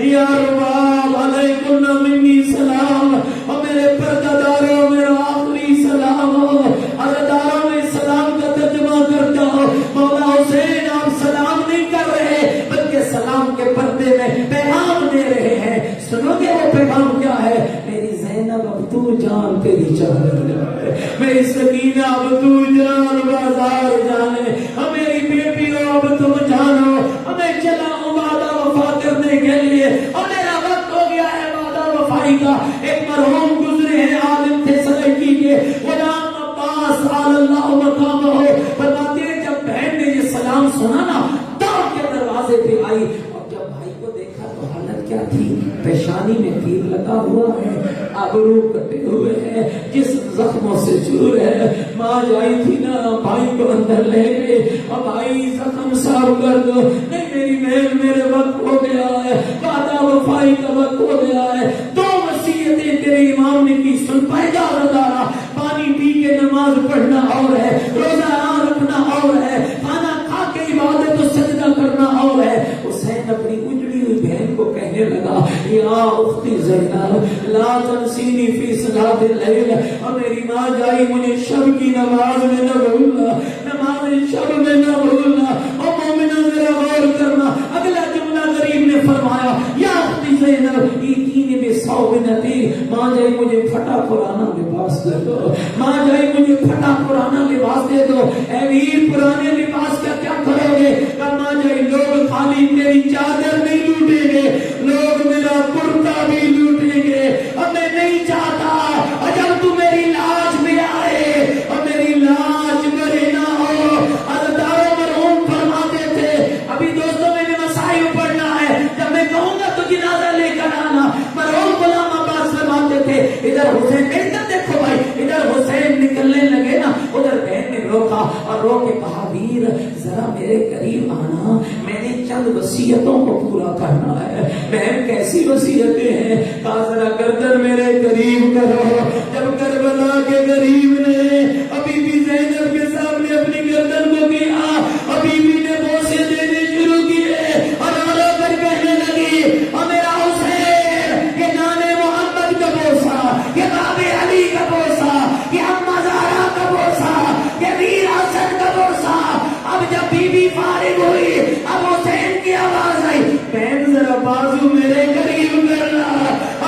یا رباب علیکم منی سلام. اور میرے پردہ داروں میرا آخری سلام ہو. عزاداروں میں سلام کا ترجمہ کرتا ہو. مولا حسین آپ سلام نہیں کر رہے بلکہ سلام کے پردے میں پیغام دے رہے ہیں. سنو گے وہ پیغام کیا ہے؟ میری زینب اب تو جان تیری چاہنے ہے، میری سکینہ اب تو جان بازار جانے، اب میری بیٹی اب تم جانو ہمیں چلا ہوں وعدہ وفا کرنے کے لیے اور میرا وقت ہو گیا ہے وعدہ وفائی کا. ایک مرحوم گزرے ہیں عالم تھے سلیکی کے غلام عباس علی اللہ مقام ہو. بتاتے ہیں جب بہن نے یہ سلام سنا نا دوڑ کے دروازے پہ آئی اور جب بھائی کو دیکھا تو حالت کیا تھی؟ پیشانی میں تیر لگا ہوا ہے، ابرو کٹے ہوئے ہیں، جسم زخموں سے چور ہے. ماں جائی تھی نا بھائی کو اندر لے گئے اور بھائی زخم صاف کر دو. نہیں میری بہن میرے وقت ہو گیا ہے، وعدہ وفائی کا وقت ہو گیا ہے. دو وصیتیں تیرے امام نے کی سن پائے جا رہا. پانی پی کے نماز پڑھنا اور ہے، روزہ رکھنا اور ہے، کھانا کھا کے عبادت و سجدہ کرنا اور ہے. حسین اپنی اجڑی ہوئی بہن کو کہنے لگا یا اختی زینب لا تنسینی فی صلاۃ اللیل. اور میری ماں جائی مجھے شب کی نماز میں نہ بھولنا، نماز شب میں نہ بھولنا. اور مومنہ ذرا غور کرنا اگلا جملہ غریب نے فرمایا یا اختی زینب ایتینی بصوبنتی. ماں جائی مجھے پھٹا پرانا لباس دے دو، ماں جائی مجھے پھٹا پرانا لباس دے دو. اے ویر پرانے لباس کا کیا کرو گے؟ ماں جائی لوگ خالی میری چادر نہیں لوٹیں گے، لوگ میرا کرتا بھی لوٹیں گے. اور میں نہیں چاہتا اور جب تو میری لاش میں آئے اور میری لاش مرے نہ ہو. عزاداروں مرحوم فرماتے تھے ابھی دوستوں میں نے مسائل پڑھنا ہے، جب میں کہوں گا تو جنازہ لے کر آنا. مرحوم غلام عباس فرماتے تھے ادھر حسین، ادھر دیکھو بھائی، ادھر حسین نکلنے لگے نا ادھر بہن نے روکا اور رو کے کہا ویر ذرا میرے قریب آنا، میں نے چند وصیتوں کو پورا کرنا ہے. بہن کیسی وصیتیں ہیں؟ کہا ذرا گردن میرے قریب کرو. جب کربلا کے غریب نے ابھی بھی زینب کے سامنے اپنی گردن کو کیا، ابھی بھی نے بوسے دینے شروع کیے اور رو کر کہنے لگی اور میرا حسین یہ نانے محمد کا بوسا، یہ باب علی کا بوسا، یہ اما زہرا کا بوسا، یہ ویر حسن کا بوسا. اب جب بی بی فارغ ہوئی اب حسین کی آواز آئی بہن ذرا بازو میرے قریب کرنا.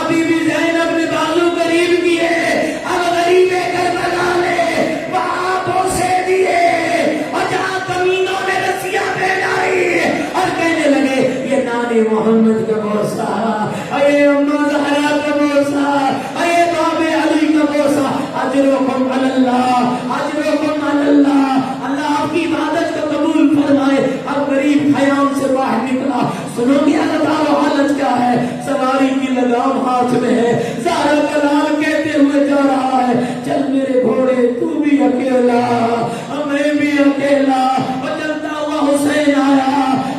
ابھی بھی زینب نے بازو قریب کیے. اب غریب کربلا نے وہاں بوسے دیے اور جہاں کمینوں نے رسیاں پہنائی اور کہنے لگے یہ نانے محمد کا بوسا، اے اما زہرا کا بوسا، اے باب علی کا بوسا. اجرکم علی اللہ، اجرکم علی اللہ. اللہ آپ کی عبادت کو قبول فرمائے. اب غریب خیام سے باہر نکلا. سنو گے اللہ حالت کیا ہے؟ سواری کی لگام ہاتھ میں ہے، زہرا کا لال کہتے ہوئے جا رہا ہے چل میرے گھوڑے تو بھی اکیلا میں بھی اکیلا. اور چلتا ہوا حسین آیا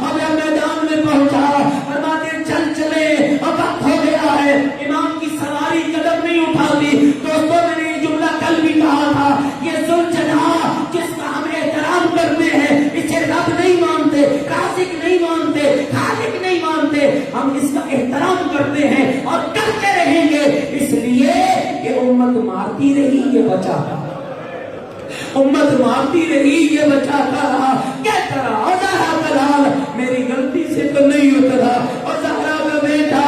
اب میدان میں پہنچا. فرماتے چل چلے اب وقت ہو گیا ہے. امام کی سواری قدم نہیں اٹھاتی. دوستوں میں نے یہ جملہ کل بھی کہا تھا یہ ذوالجلال جس کا ہم احترام کرتے ہیں اسے رب نہیں مانتے، رازق نہیں مانتے، خالق نہیں مانتے. ہم اس کا احترام کرتے ہیں اور کرتے رہیں گے اس لیے کہ امت مارتی رہی یہ بچاتا رہا، امت مارتی رہی یہ بچاتا رہا. کہتا رہا زہرا کا لال میری غلطی سے تو نہیں اترا اور زہرا کا بیٹا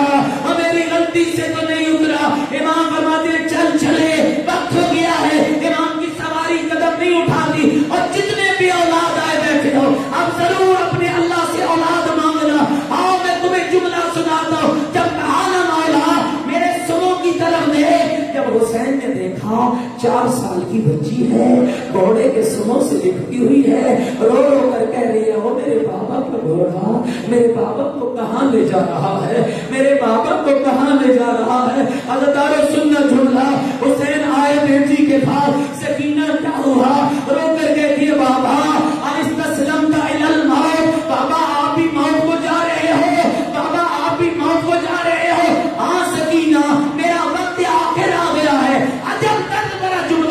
میری غلطی سے تو نہیں اترا. امام فرماتے چل چلے وقت ہو گیا ہے. امام کی سواری قدم نہیں اٹھاتی اور جتنے بھی اولاد آئے بیٹھے ہو اب ضرور اپنے اللہ سے اولاد مانگنا. آؤ میں تمہیں جملہ سناتا ہوں. جب کہا نا مولا میرے سنوں کی طرف دیکھ. جب حسین نے دیکھا 4 سال کی بچی ہے، گھوڑے کے سنوں سے لپٹی ہوئی ہے، رو رو کر کہہ رہی ہے وہ میرے بابا کا گھوڑا میرے بابا کو کہاں لے جا رہا ہے، میرے بابا کو کہاں لے جا رہا ہے. عزادارو سننا جملہ. حسین آئے بیٹی کے پاس. سکینہ کیا ہوا؟ رو کر کہتی ہے بابا استسلمت الی الموت. بابا آپ بھی موت کو جا رہے ہو، بابا آپ بھی موت کو جا رہے ہو. ہاں سکینہ میرا وقت آخر آ گیا ہے. عجب درد بھرا جملہ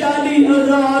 40,000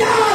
4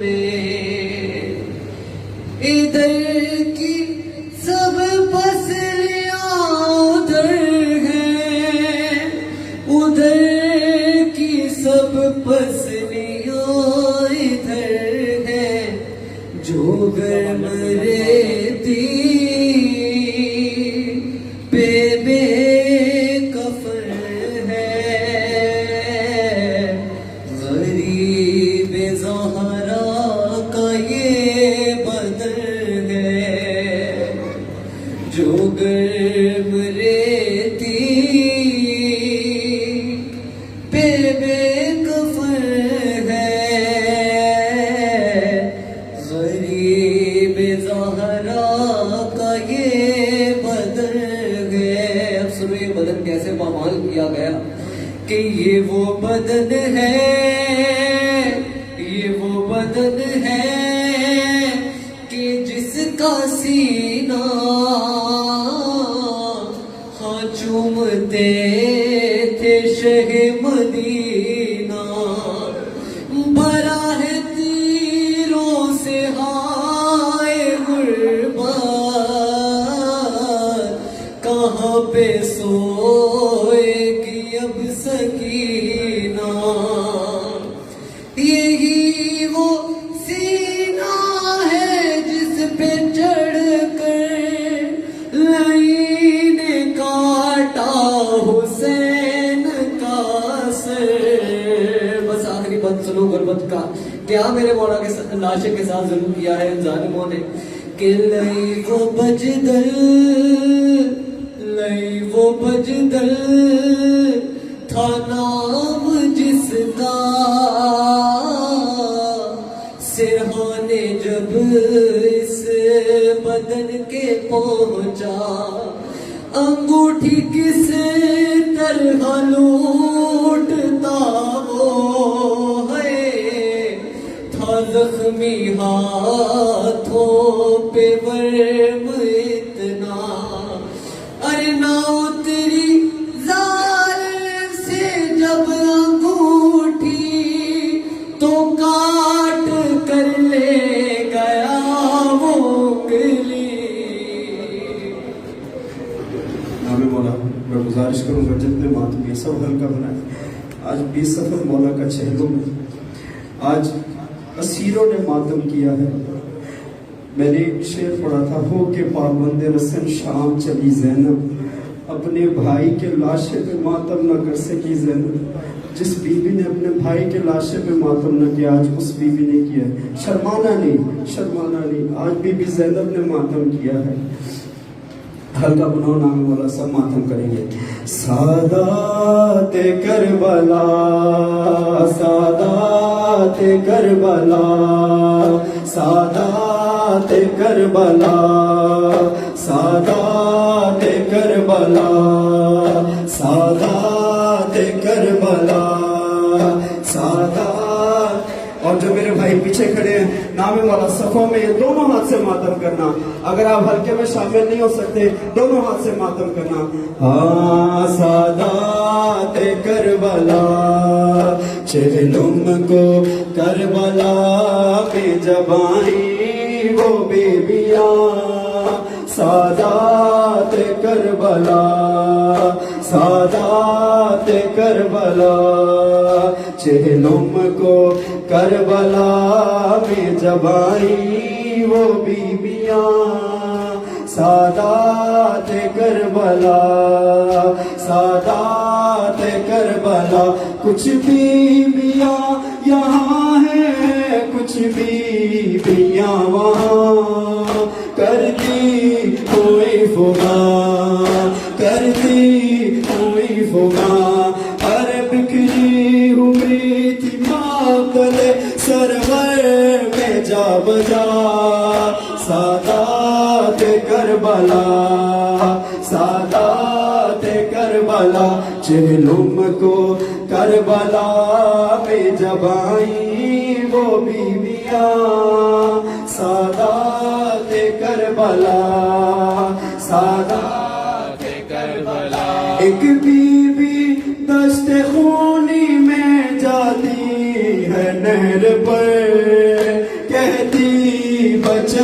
میں ادھر کی سب پسلیاں ادھر ہیں ادھر کی سب پسلیاں ادھر ہیں جو گرم ریتی پہ بے کفن ہے غریب زہرا کا یہ بدن ہے جو گرم ریتی پہ بے کفن ہے غریب زہرا کا یہ بدن ہے. اب سنو یہ بدن کیسے پامال کیا گیا کہ یہ وہ بدن ہے یہ وہ بدن ہے کہ جس کا سینہ ہاں چومتے تھے شہ مدینہ بھرا ہے تیروں سے ہائے غربت کہاں پہ سوئے گی اب سکینہ یہی وہ سینہ ہے جس پہ چڑھ کر لئی نے کاٹا حسین کا سر. بس آخری بند سنو غربت کا کیا میرے مولا کے لاشے کے ساتھ ظلم کیا ہے ان ظالموں نے کہ لئی وہ بجدل لئی وہ بجدل تھا نام جس کا سرحانے جب اس بدن کے پہنچا انگوٹھی کس طرح لوٹتا وہ ہے تھا زخمی ہاتھوں پہ ورم اتنا ارے نہ اتری ظالم سے جب انگوٹھی تو کاٹ کر لے گیا وہ انگلی. نام مولا میں گزارش کروں گا جتنے ماتم یہ سب ہلکا بنائے. آج 20 صفر مولا کا چہلم ہے. آج اسیروں نے ماتم کیا ہے. میں نے ایک شعر پڑھا تھا ہو کے پابند رسن شام چلی زینب اپنے بھائی کے لاشے پہ ماتم نہ کر سکی زینب. جس بیوی نے اپنے بھائی کے لاشے پہ ماتم نہ کیا آج اس بیوی نے کیا ہے. شرمانا نہیں آج بی بی زینب نے ماتم کیا ہے. ہلکا بناؤ نام والا سب ماتم کریں گے. سادات کربلا سادات کربلا سادات کربلا سادات کربلا سادات کربلا سادات. اور جو میرے بھائی پیچھے کھڑے ہیں نام والا صفوں میں یہ دونوں ہاتھ سے ماتم کرنا. اگر آپ ہلکے میں شامل نہیں ہو سکتے دونوں ہاتھ سے ماتم کرنا. ہاں سادات کربلا چہلم کو کربلا میں جب آئی وہ بیبیاں سادات کربلا سادات کربلا چہلم کو کربلا میں جب آئی وہ بیبیاں سادات کربلا سادات کربلا. کچھ بیبیاں یہاں ہیں کچھ بیبیاں وہاں کرتی کوئی فغاں کرتی کوئی فغاں. ارے بکھری ہوئی تھی ماتل سرور میں جا بجا سادات کربلا سادات کربلا چہلم کو کربلا میں جب آئی وہ بیویاں سادات کربلا سادات کربلا. ایک بیوی دشت خونی میں جاتی ہے نہر پر